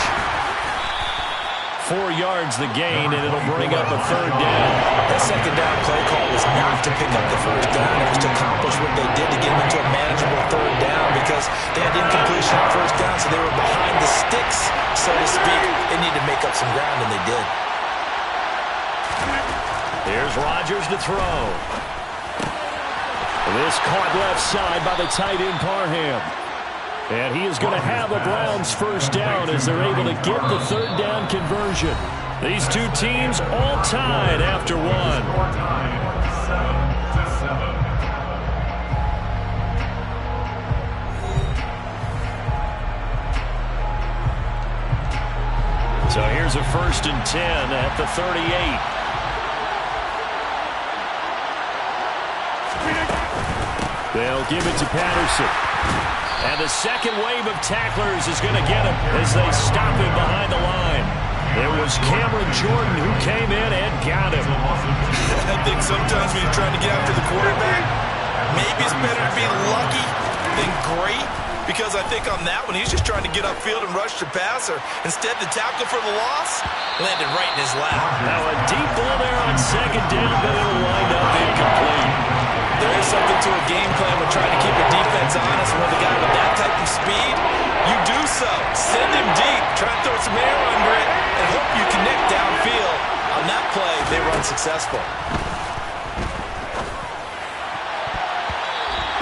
Speaker 1: 4 yards the gain, and it'll bring up a 3rd down.
Speaker 7: That 2nd down play call was not to pick up the 1st down. It was to accomplish what they did to get them into a manageable 3rd down because they had incompletion on 1st down, so they were behind the sticks, so to speak. They needed to make up some ground, and they did.
Speaker 1: Here's Rodgers to throw. This caught left side by the tight end Parham. And he is going to have a Browns 1st down as they're able to get the 3rd down conversion. These two teams all tied after 1. So here's a 1st and 10 at the 38.
Speaker 3: They'll give it to Patterson.
Speaker 1: And the second wave of tacklers is going to get him as they stop him behind the line. It was Cameron Jordan who came in and got him.
Speaker 2: I think sometimes when you're trying to get after the quarterback, maybe it's better to be lucky than great. Because I think on that one, he's just trying to get upfield and rush the passer. Instead, the tackle for the loss landed right in his lap.
Speaker 1: Now a deep ball there on 2nd down, but it'll wind up incomplete.
Speaker 2: There is something to a game plan when trying to keep a defense honest. When the guy with that type of speed, you do so. Send him deep, try to throw some air under it, and hope you connect downfield. On that play, they were unsuccessful.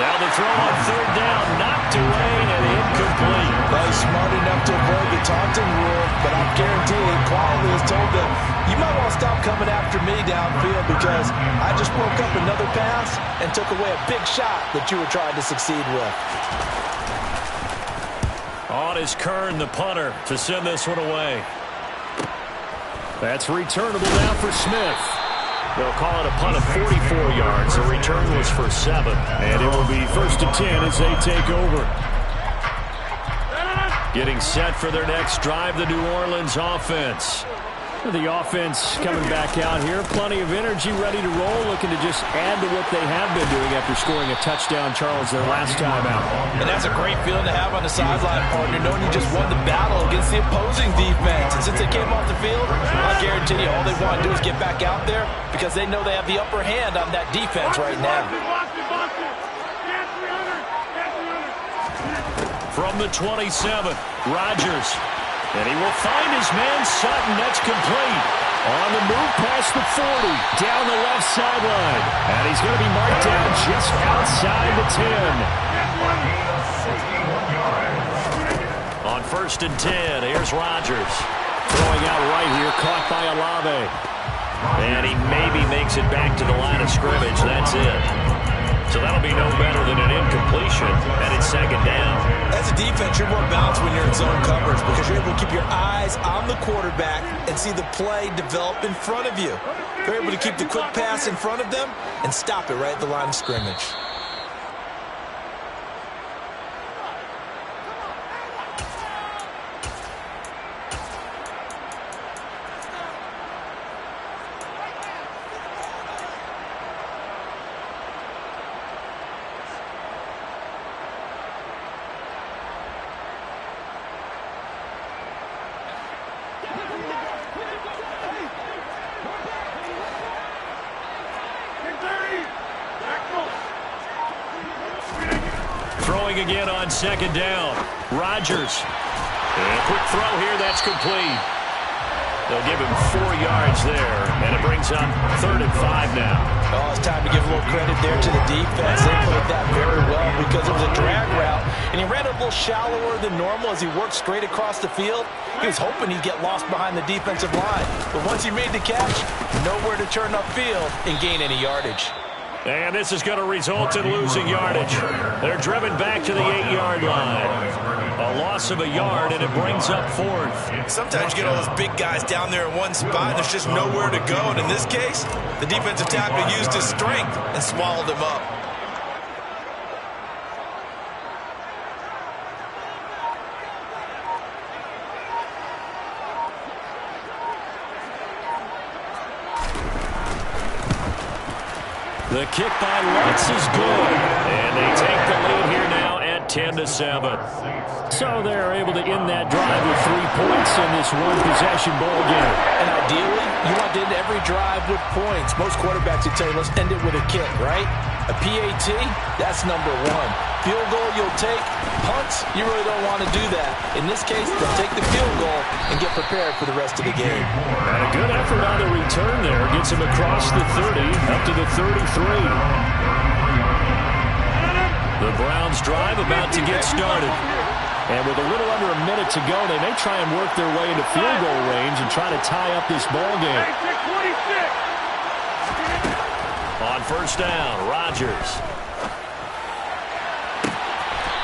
Speaker 1: Now the throw on 3rd down, knocked away and incomplete.
Speaker 2: Well, he's smart enough to avoid the taunting rule, but I guarantee he quietly has told them, you might want to stop coming after me downfield because I just broke up another pass and took away a big shot that you were trying to succeed with.
Speaker 1: On is Kern, the punter, to send this one away.
Speaker 3: That's returnable now for Smith.
Speaker 1: They'll call it a punt of 44 yards. The return was for 7.
Speaker 3: And it will be 1st and 10 as they take over.
Speaker 1: Getting set for their next drive, the New Orleans offense.
Speaker 3: The offense coming back out here. Plenty of energy, ready to roll, looking to just add to what they have been doing after scoring a touchdown, Charles, their last time out.
Speaker 7: And that's a great feeling to have on the sideline, partner, knowing you just won the battle against the opposing defense. And since they came off the field, I guarantee you all they want to do is get back out there because they know they have the upper hand on that defense right now.
Speaker 1: From the 27, Rodgers. And he will find his man Sutton. That's complete. On the move past the 40. Down the left sideline. And he's going to be marked down just outside the 10. On 1st and 10, here's Rodgers.
Speaker 3: Throwing out right here, caught by Olave.
Speaker 1: And he maybe makes it back to the line of scrimmage. That's it. So that'll be no better than an incompletion, and it's 2nd down.
Speaker 2: As a defense, you're more balanced when you're in zone coverage because you're able to keep your eyes on the quarterback and see the play develop in front of you. You're able to keep the quick pass in front of them and stop it right at the line of scrimmage.
Speaker 1: Throwing again on 2nd down. Rodgers. And a quick throw here. That's complete. They'll give him 4 yards there. And it brings up 3rd and 5 now.
Speaker 7: Oh, it's time to give a little credit there to the defense. They played that very well because it was a drag route. And he ran a little shallower than normal as he worked straight across the field. He was hoping he'd get lost behind the defensive line. But once he made the catch, nowhere to turn upfield and gain any yardage.
Speaker 1: And this is going to result in losing yardage. They're driven back to the 8-yard line. A loss of a yard, and it brings up fourth.
Speaker 2: Sometimes you get all those big guys down there in one spot, and there's just nowhere to go. And in this case, the defensive tackle used his strength and swallowed him up.
Speaker 1: The kick by Lutz is good. And they take the lead here now at 10-7. So they're able to end that drive with 3 points in this one-possession ball game.
Speaker 7: And ideally, you want to end every drive with points. Most quarterbacks would tell you, let's end it with a kick, right? A PAT, that's number 1. Field goal you'll take. Punts, you really don't want to do that. In this case, they'll take the field goal and get prepared for the rest of the game.
Speaker 3: And a good effort on the return there. Gets him across the 30, up to the 33.
Speaker 1: The Browns drive about to get started.
Speaker 3: And with a little under a minute to go, they may try and work their way into field goal range and try to tie up this ball game.
Speaker 1: On first down, Rodgers.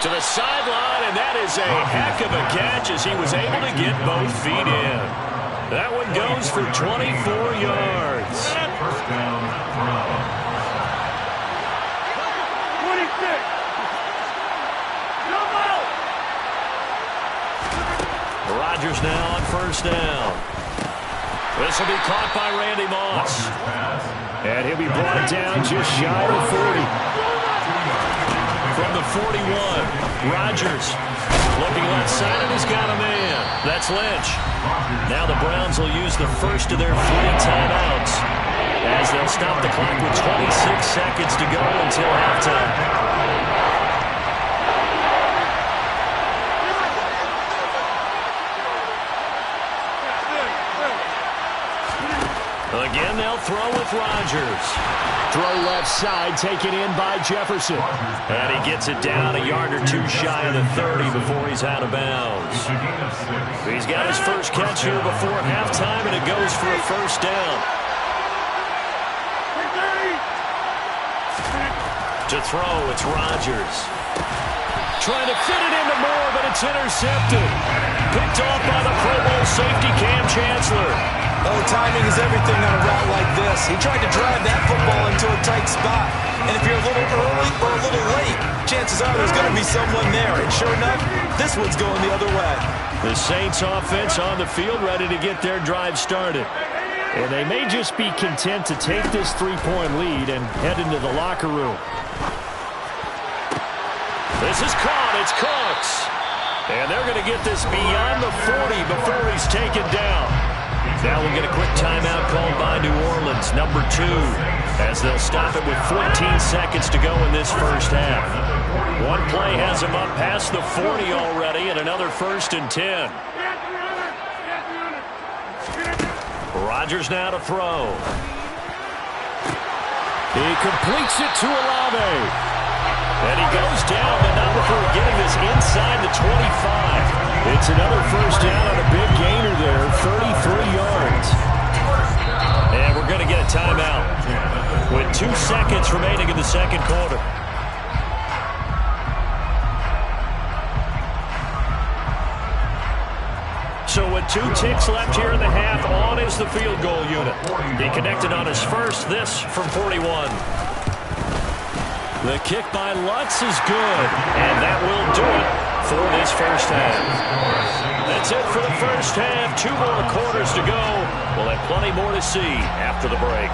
Speaker 1: To the sideline, and that is a heck of a catch as he was able to get both feet in. That one goes for 24 yards.
Speaker 4: First down, Browns. 26.
Speaker 1: Rodgers now on first down. This will be caught by Randy Moss.
Speaker 3: And he'll be brought down just shy of 40.
Speaker 1: From the 41, Rodgers looking left side, and he's got a man. That's Lynch. Now the Browns will use the first of their 3 timeouts as they'll stop the clock with 26 seconds to go until halftime. Again, they'll throw with Rodgers.
Speaker 3: Throw left side, taken in by Jefferson.
Speaker 1: And he gets it down a yard or 2 shy of the 30 before he's out of bounds. He's got his first catch here before halftime, and it goes for a first down. To throw, it's Rodgers. Trying to fit it into Moore, but it's intercepted. Picked off by the Pro Bowl safety Cam Chancellor.
Speaker 2: Oh, timing is everything on a route like this. He tried to drive that football into a tight spot. And if you're a little early or a little late, chances are there's going to be someone there. And sure enough, this one's going the other way.
Speaker 3: The Saints offense on the field ready to get their drive started. And they may just be content to take this 3-point lead and head into the locker room.
Speaker 1: This is caught. It's Cooks. And they're going to get this beyond the 40 before he's taken down. Now we'll get a quick timeout called by New Orleans, number 2, as they'll stop it with 14 seconds to go in this first half. One play has them up past the 40 already, and another 1st and 10. Rodgers now to throw.
Speaker 3: He completes it to Olave.
Speaker 1: And he goes down, but not before getting this inside the 25.
Speaker 3: It's another first down on a big gainer there, 33 yards.
Speaker 1: And we're going to get a timeout with 2 seconds remaining in the second quarter. So with 2 ticks left here in the half, on is the field goal unit. He connected on his first, this from 41.
Speaker 3: The kick by Lutz is good.
Speaker 1: And that will do it for this first half. That's it for the first half. 2 more quarters to go. We'll have plenty more to see after the break.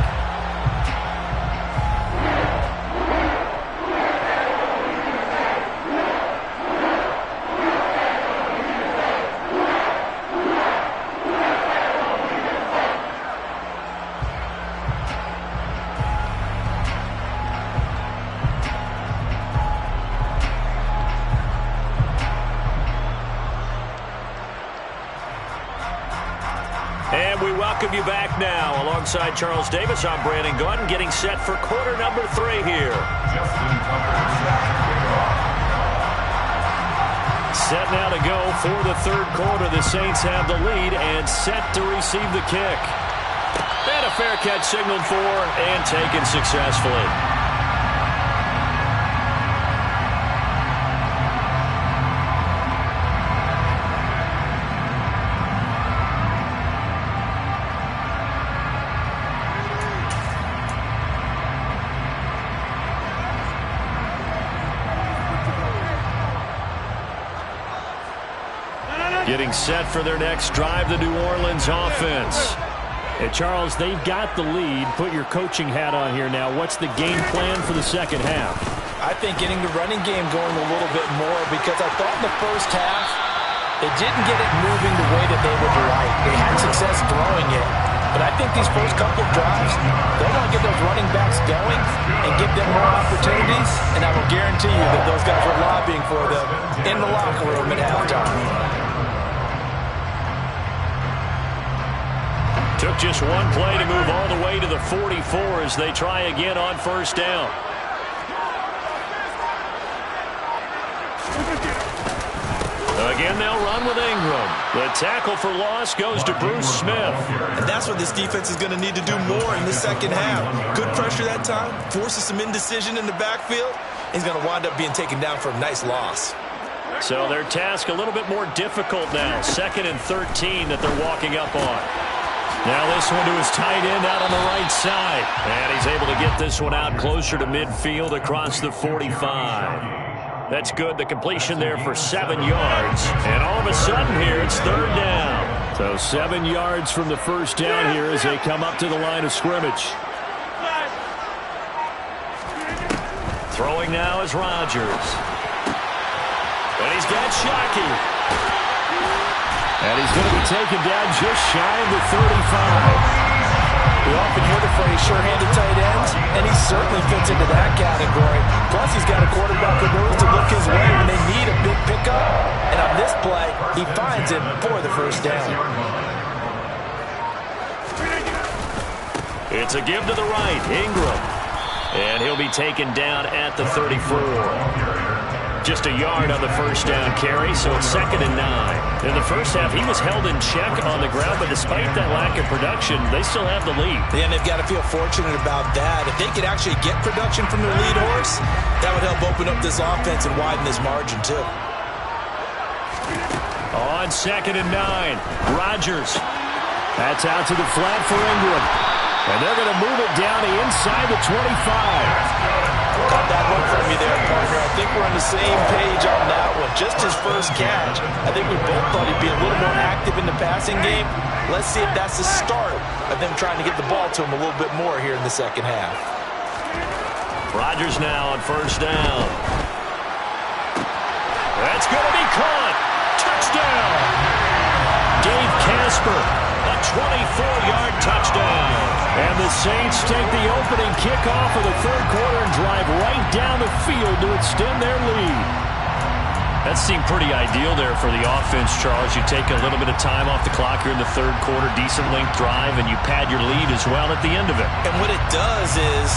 Speaker 1: And we welcome you back now. Alongside Charles Davis, I'm Brandon Gordon, getting set for quarter number 3 here. Set now to go for the third quarter. The Saints have the lead and set to receive the kick. And a fair catch signaled for and taken successfully.
Speaker 3: Getting set for their next drive, the New Orleans offense. And Charles, they've got the lead. Put your coaching hat on here now. What's the game plan for the second half?
Speaker 7: I think getting the running game going a little bit more, because I thought in the first half they didn't get it moving the way that they would like. They had success throwing it. But I think these first couple of drives, they want to get those running backs going and give them more opportunities. And I will guarantee you that those guys were lobbying for them in the locker room at halftime.
Speaker 3: Took just one play to move all the way to the 44 as they try again on first down. Again, they'll run with Ingram. The tackle for loss goes to Bruce Smith.
Speaker 2: And that's what this defense is going to need to do more in the second half. Good pressure that time, forces some indecision in the backfield. He's going to wind up being taken down for a nice loss.
Speaker 3: So their task a little bit more difficult now. 2nd and 13 that they're walking up on. Now this one to his tight end out on the right side. And he's able to get this one out closer to midfield across the 45. That's good. The completion there for 7 yards. And all of a sudden here, it's 3rd down. So 7 yards from the first down here as they come up to the line of scrimmage. Throwing now is Rodgers. And he's got Shockey. And he's going to be taken down just shy of the 35.
Speaker 7: We often hear the phrase sure-handed tight ends, and he certainly fits into that category. Plus, he's got a quarterback who knows to look his way when they need a big pickup. And on this play, he finds it for the first down.
Speaker 3: It's a give to the right, Ingram. And he'll be taken down at the 34. Just a yard on the first down carry, so it's 2nd and 9. In the first half, he was held in check on the ground, but despite that lack of production, they still have the lead.
Speaker 2: Yeah, and they've got to feel fortunate about that. If they could actually get production from their lead horse, that would help open up this offense and widen this margin, too.
Speaker 3: On 2nd and 9, Rodgers. That's out to the flat for Ingram. And they're going to move it down to inside the 25.
Speaker 7: Got that one from you there, partner. I think we're on the same page on that one. Just his first catch. I think we both thought he'd be a little more active in the passing game. Let's see if that's the start of them trying to get the ball to him a little bit more here in the second half.
Speaker 3: Rodgers now on first down. That's going to be caught. Touchdown. Dave Casper, a 24-yard touchdown. And the Saints take the opening kickoff of the 3rd quarter and drive right down the field to extend their lead. That seemed pretty ideal there for the offense, Charles. You take a little bit of time off the clock here in the 3rd quarter, decent length drive, and you pad your lead as well at the end of it.
Speaker 2: And what it does is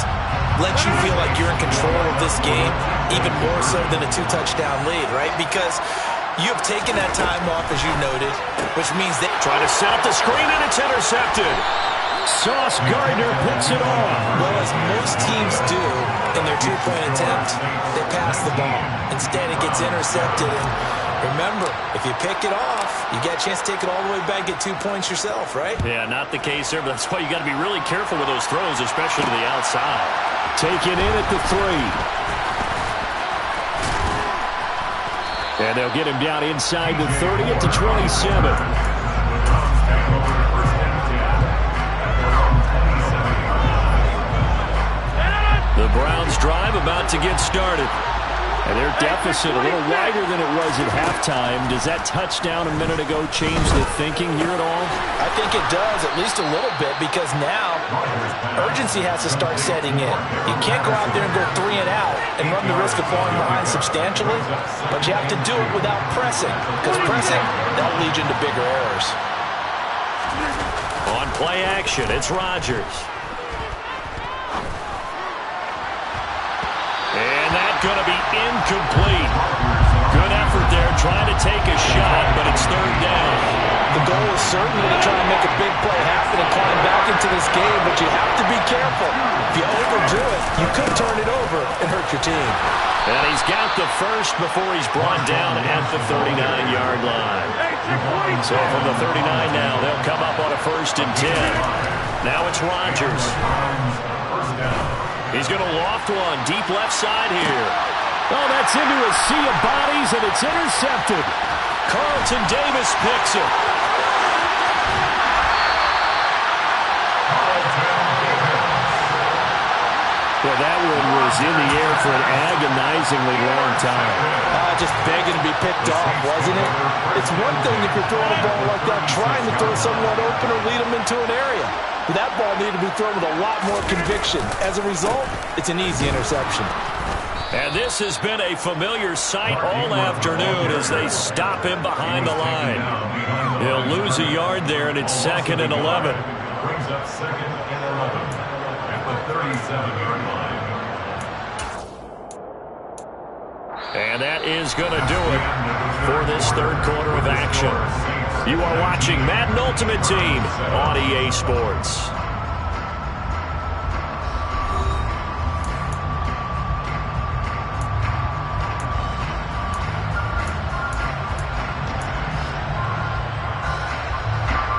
Speaker 2: let you feel like you're in control of this game, even more so than a 2-touchdown lead, right? Because you have taken that time off, as you noted, which means they
Speaker 3: try to set up the screen, and it's intercepted. Sauce Gardner picks it off.
Speaker 2: Well, as most teams do in their 2-point attempt, they pass the ball. Instead, it gets intercepted. And remember, if you pick it off, you get a chance to take it all the way back, get 2 points yourself, right?
Speaker 3: Yeah, not the case there, but that's why you got to be really careful with those throws, especially to the outside. Taken in at the 3. And they'll get him down inside the 30 at the 27. The Browns drive about to get started. And their deficit a little wider than it was at halftime. Does that touchdown a minute ago change the thinking here at all?
Speaker 7: I think it does, at least a little bit, because now urgency has to start setting in. You can't go out there and go 3 and out and run the risk of falling behind substantially, but you have to do it without pressing, because pressing, that'll lead you into bigger errors.
Speaker 3: On play action, it's Rodgers. And that's going to be incomplete. Good effort there, trying to take a shot, but it's 3rd down.
Speaker 7: The goal is certainly to try and make a big play happen and climb back into this game, but you have to be careful. If you overdo it, you could turn it over and hurt your team.
Speaker 3: And he's got the first before he's brought down at the 39-yard line. So from the 39 now, they'll come up on a 1st and 10. Now it's Rodgers. He's going to loft one deep left side here. Oh, that's into a sea of bodies, and it's intercepted.
Speaker 1: Carlton Davis picks it.
Speaker 3: Well, that one was in the air for an agonizingly long time.
Speaker 7: Just begging to be picked off, wasn't it? It's one thing if you're throwing a ball like that, trying to throw someone open or lead them into an area. But that ball needed to be thrown with a lot more conviction. As a result, it's an easy interception.
Speaker 1: And this has been a familiar sight all afternoon as they stop him behind the line. He'll lose a yard there, and it's 2nd and 11.
Speaker 4: Brings up 2nd and 11 at the 37-yard line.
Speaker 1: And that is going to do it for this third quarter of action. You are watching Madden Ultimate Team on EA Sports.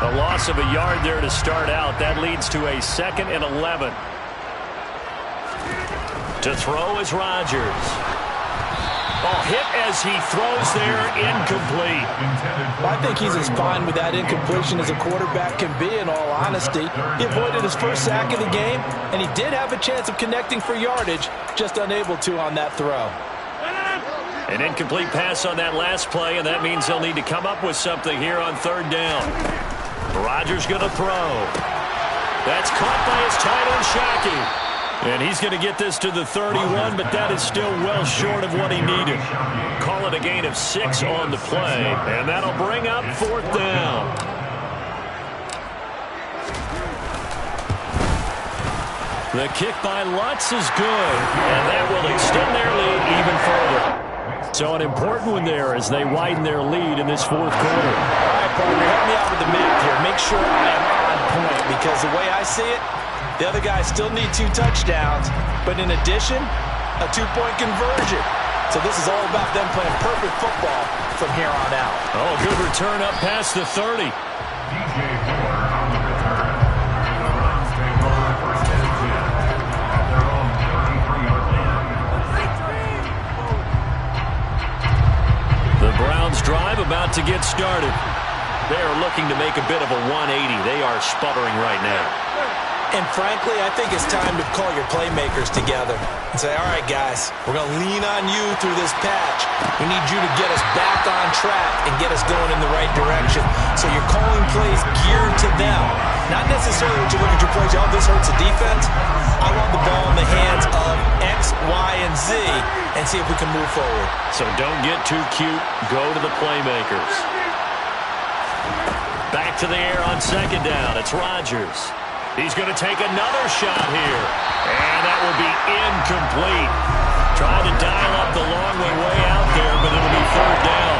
Speaker 1: A loss of a yard there to start out. That leads to a 2nd and 11. To throw is Rodgers. Oh, hit as he throws there, incomplete.
Speaker 7: I think he's as fine with that incompletion as a quarterback can be, in all honesty. He avoided his first sack of the game, and he did have a chance of connecting for yardage, just unable to on that throw.
Speaker 1: An incomplete pass on that last play, and that means he'll need to come up with something here on 3rd down. Rodgers going to throw. That's caught by his tight end, Shockey. And he's going to get this to the 31, but that is still well short of what he needed. Call it a gain of 6 on the play, and that'll bring up 4th down. The kick by Lutz is good, and that will extend their lead even further. So an important one there as they widen their lead in this 4th quarter.
Speaker 7: All right, partner, help me out with the math here. Make sure I am on point, because the way I see it, the other guys still need 2 touchdowns, but in addition, a 2-point conversion. So this is all about them playing perfect football from here on out.
Speaker 1: Oh, good return up past the 30.
Speaker 4: DJ Moore on the return. The Browns take over 1st and 10 at their own 33-yard line.
Speaker 1: The Browns drive about to get started. They are looking to make a bit of a 180. They are sputtering right now.
Speaker 7: And frankly, I think it's time to call your playmakers together and say, all right, guys, we're going to lean on you through this patch. We need you to get us back on track and get us going in the right direction. So you're calling plays geared to them. Not necessarily what you look at your plays, oh, this hurts the defense. I want the ball in the hands of X, Y, and Z and see if we can move forward.
Speaker 1: So don't get too cute. Go to the playmakers. Back to the air on 2nd down. It's Rodgers. He's going to take another shot here. And that will be incomplete. Trying to dial up the long way out there, but it'll be 3rd down.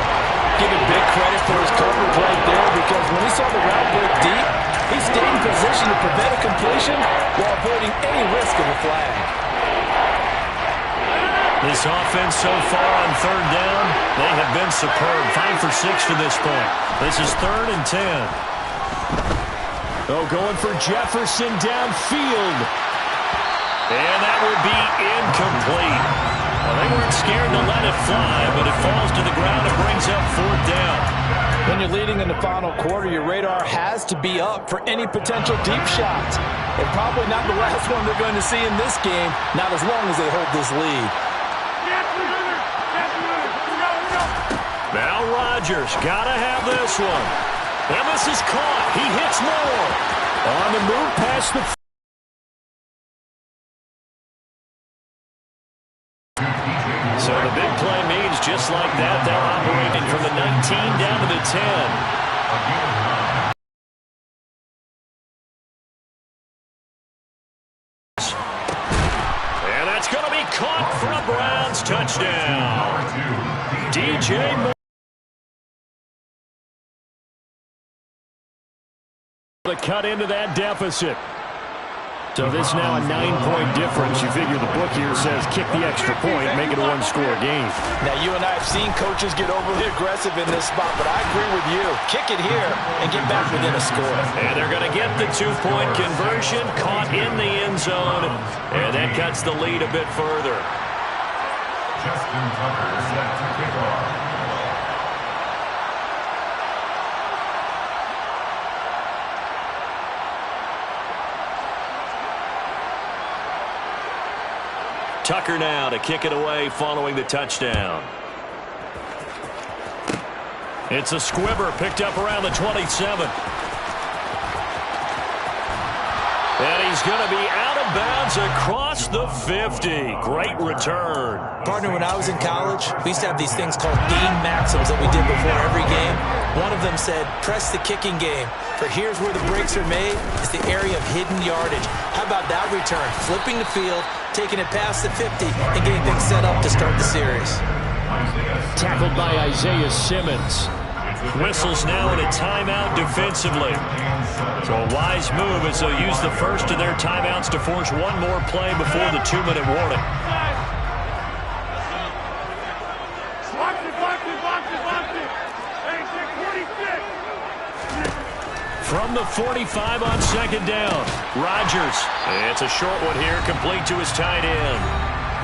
Speaker 7: Give him big credit for his coverage right there, because when he saw the route break deep, he stayed in position to prevent a completion while avoiding any risk of a flag.
Speaker 1: This offense so far on 3rd down, they have been superb. 5 for 6 to this point. This is 3rd and 10. Oh, going for Jefferson downfield. And that would be incomplete. Well, they weren't scared to let it fly, but it falls to the ground and brings up 4th down.
Speaker 7: When you're leading in the final quarter, your radar has to be up for any potential deep shots. And probably not the last one they're going to see in this game, not as long as they hold this lead.
Speaker 1: Now Rodgers got to have this one. And this is caught. He hits Moore. On the move past the... So the big play means just like that, they're operating from the 19 down to the 10. And that's going to be caught for a Browns touchdown. DJ Moore. To cut into that deficit. So this now a 9-point difference. You figure the book here says kick the extra point, make it a 1-score game.
Speaker 7: Now, you and I have seen coaches get overly aggressive in this spot, but I agree with you. Kick it here and get back within a score.
Speaker 1: And they're going to get the 2-point conversion, caught in the end zone, and that cuts the lead a bit further.
Speaker 4: Justin Tucker set to kick off.
Speaker 1: Tucker now to kick it away following the touchdown. It's a squibber picked up around the 27. And he's going to be out of bounds across the 50. Great return.
Speaker 2: Partner, when I was in college, we used to have these things called game maxims that we did before every game. One of them said, press the kicking game. For here's where the breaks are made. It's the area of hidden yardage. How about that return? Flipping the field, taking it past the 50, and getting things set up to start the series.
Speaker 3: Tackled by Isaiah Simmons.
Speaker 1: Whistles now in a timeout defensively. So a wise move as they'll use the first of their timeouts to force one more play before the 2-minute warning. From the 45 on second down, Rodgers. It's a short one here, complete to his tight end.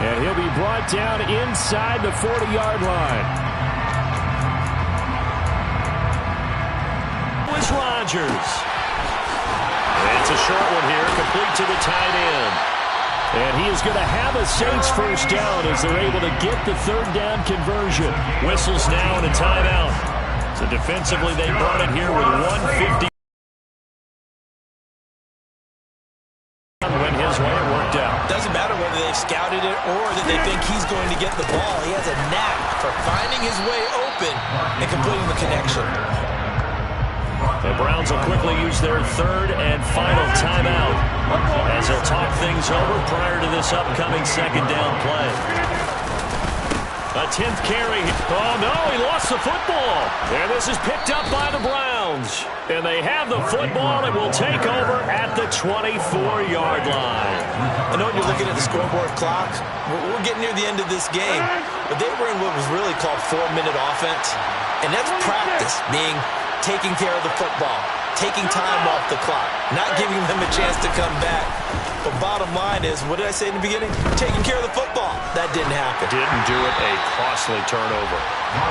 Speaker 3: And he'll be brought down inside the 40-yard line.
Speaker 1: Rodgers. It's a short one here, complete to the tight end.
Speaker 3: And he is going to have a Saints first down as they're able to get the third down conversion.
Speaker 1: Whistles now in a timeout. So defensively, they brought it here with 150. Went his way, it worked out.
Speaker 2: Doesn't matter whether they've scouted it or that they think he's going to get the ball. He has a knack for finding his way open and completing the connection.
Speaker 1: The Browns will quickly use their third and final timeout as they'll talk things over prior to this upcoming second down play. A 10th carry. Oh, no, he lost the football. And this is picked up by the Browns. And they have the football and will take over at the 24-yard line.
Speaker 2: I know when you're looking at the scoreboard clock, we're getting near the end of this game, but they were in what was really called 4-minute offense. And that's practice, being taking care of the football, taking time off the clock, not giving them a chance to come back. But bottom line is, what did I say in the beginning? Taking care of the football. That didn't happen.
Speaker 1: Didn't do it, a costly turnover.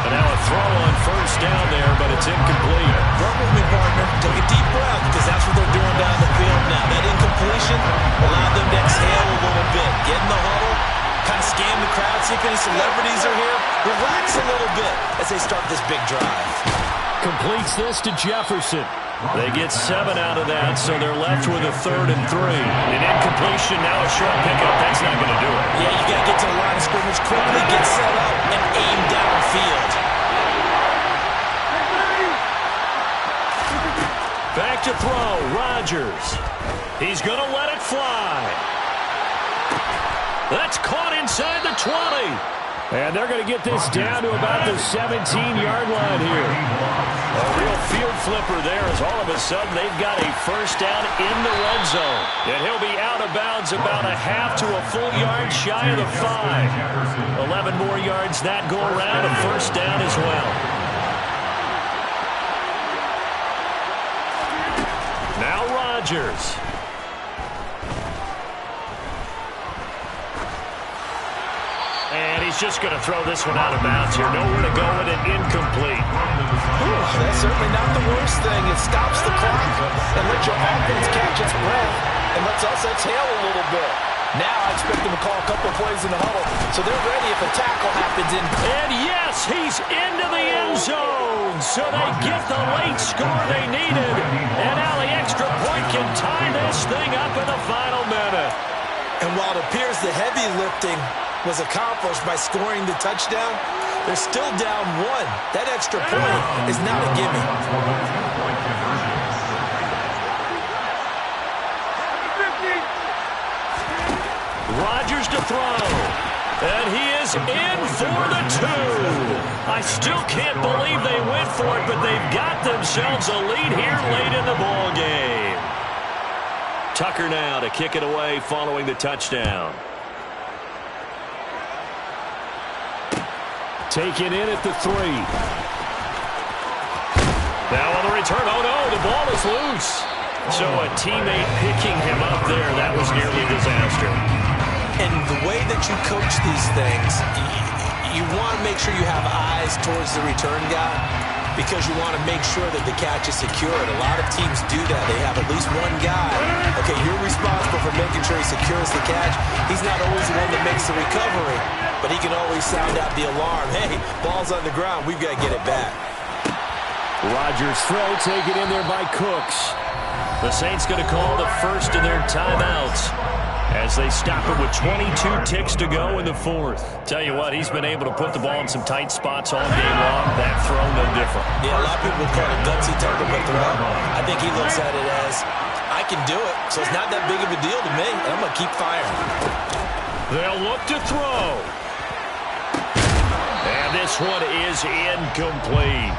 Speaker 1: And now a throw on first down there, but it's incomplete.
Speaker 2: Work with me, partner. Take a deep breath, because that's what they're doing down the field now. That incompletion allowed them to exhale a little bit. Get in the huddle, kind of scan the crowd, see if any celebrities are here. Relax a little bit as they start this big drive.
Speaker 3: Completes this to Jefferson.
Speaker 1: They get 7 out of that, so they're left with a 3rd and 3. An incompletion, now a short pickup. That's not going to do it.
Speaker 2: Yeah, you got to get to the line of scrimmage quickly, get set up, and aim downfield.
Speaker 1: Back to throw, Rodgers. He's going to let it fly. That's caught inside the 20.
Speaker 3: And they're going to get this down to about the 17-yard line here.
Speaker 1: A real field flipper there as all of a sudden they've got a first down in the red zone. And he'll be out of bounds about a half to a full yard shy of the 5. 11 more yards that go around, a first down as well. Now Rodgers. And he's just going to throw this one out of bounds here. Nowhere to go with it, incomplete.
Speaker 2: That's certainly not the worst thing. It stops the clock and lets your offense catch its breath and lets us exhale a little bit. Now I expect them to call a couple of plays in the huddle, so they're ready if a tackle happens in.
Speaker 1: And yes, he's into the end zone. So they get the late score they needed. And now the extra point can tie this thing up in the final minute.
Speaker 2: And while it appears the heavy lifting was accomplished by scoring the touchdown, they're still down 1. That extra point is not a gimme.
Speaker 1: Rodgers to throw. And he is in for the 2. I still can't believe they went for it, but they've got themselves a lead here late in the ball game. Tucker now to kick it away following the touchdown.
Speaker 3: Taken in at the 3.
Speaker 1: Now on the return, oh no, the ball is loose. So a teammate picking him up there, that was nearly disaster.
Speaker 2: And the way that you coach these things, you want to make sure you have eyes towards the return guy. because you want to make sure that the catch is secured. A lot of teams do that. They have at least one guy. Okay, you're responsible for making sure he secures the catch. He's not always the one that makes the recovery, but he can always sound out the alarm. Hey, ball's on the ground. We've got to get it back.
Speaker 3: Rodgers' throw taken in there by Cooks. The Saints going to call the first of their timeouts as they stop it with 22 ticks to go in the fourth. Tell you what, he's been able to put the ball in some tight spots all game long. That throw, no different.
Speaker 2: Yeah, a lot of people would call it gutsy type of a throw. I think he looks at it as, I can do it, so it's not that big of a deal to me, and I'm going to keep firing.
Speaker 3: They'll look to throw. And this one is incomplete.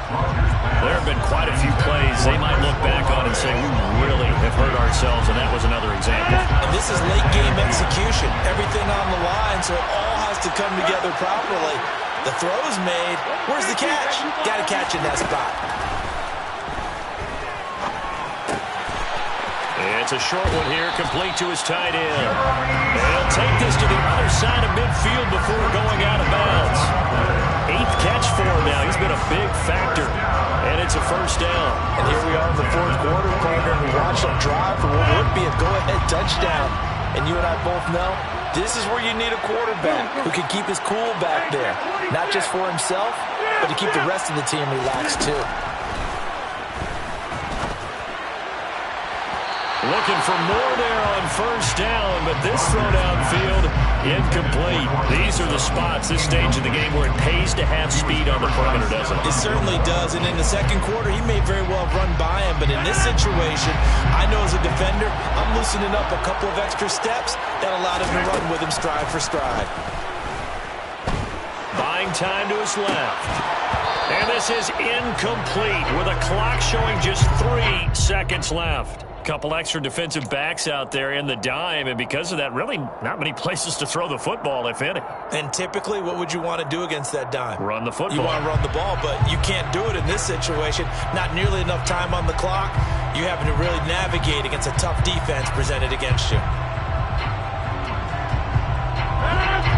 Speaker 3: There have been quite a few plays they might look back on and say, we really have hurt ourselves, and that was another example.
Speaker 2: And this is late-game execution. Everything on the line, so it all has to come together properly. The throw's made. Where's the catch? Got to catch in that spot.
Speaker 3: It's a short one here, complete to his tight end. And he'll take this to the other side of midfield before going out of bounds. 8th catch for him now. He's been a big factor. And it's a first down.
Speaker 2: And here we are in the fourth quarter, partner, and we watch them drive for what would be a go-ahead touchdown. And you and I both know this is where you need a quarterback who can keep his cool back there. Not just for himself, but to keep the rest of the team relaxed too.
Speaker 3: Looking for more there on first down, but this throw downfield, incomplete. These are the spots, this stage of the game, where it pays to have speed on the perimeter, doesn't it?
Speaker 2: It certainly does, and in the second quarter, he may very well run by him, but in this situation, I know as a defender, I'm loosening up a couple of extra steps that allowed him to run with him stride for stride.
Speaker 3: Buying time to his left. And this is incomplete with a clock showing just 3 seconds left. Couple extra defensive backs out there in the dime, and because of that, really not many places to throw the football, if any.
Speaker 2: And typically, what would you want to do against that dime?
Speaker 3: Run the football.
Speaker 2: You want to run the ball, but you can't do it in this situation. Not nearly enough time on the clock. You're having to really navigate against a tough defense presented against you.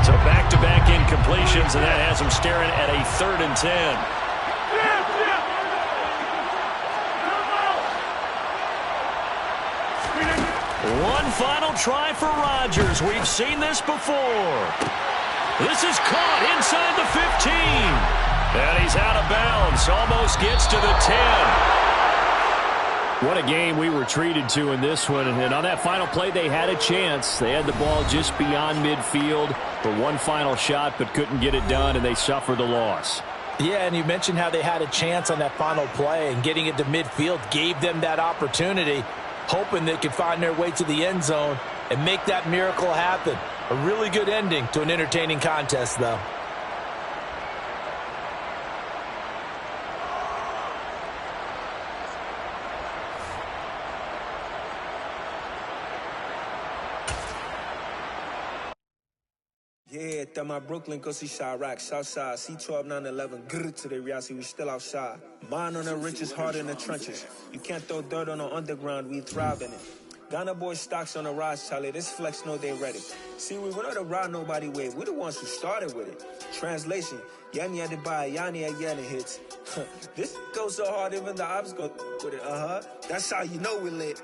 Speaker 3: So back-to-back incompletions, and that has him staring at a 3rd and 10. One final try for Rodgers. We've seen this before. This is caught inside the 15. And he's out of bounds. Almost gets to the 10. What a game we were treated to in this one. And on that final play, they had a chance. They had the ball just beyond midfield for one final shot, but couldn't get it done, and they suffered the loss.
Speaker 2: Yeah, and you mentioned how they had a chance on that final play, and getting it to midfield gave them that opportunity, hoping they could find their way to the end zone and make that miracle happen. A really good ending to an entertaining contest, though.
Speaker 8: Yeah, that my Brooklyn, go see Chirac, Southside, C12, 911, grr to the reality, we still outside. Mine on the riches, hard in the trenches. You can't throw dirt on the underground, we thrive in it. Ghana boys stocks on the rise, Charlie, this flex know they ready. See, we're not a ride nobody wave, we're the ones who started with it. Translation, Yanni had to buy, Yanni had Yanni hits. This goes so hard, even the ops go with it, That's how you know we lit.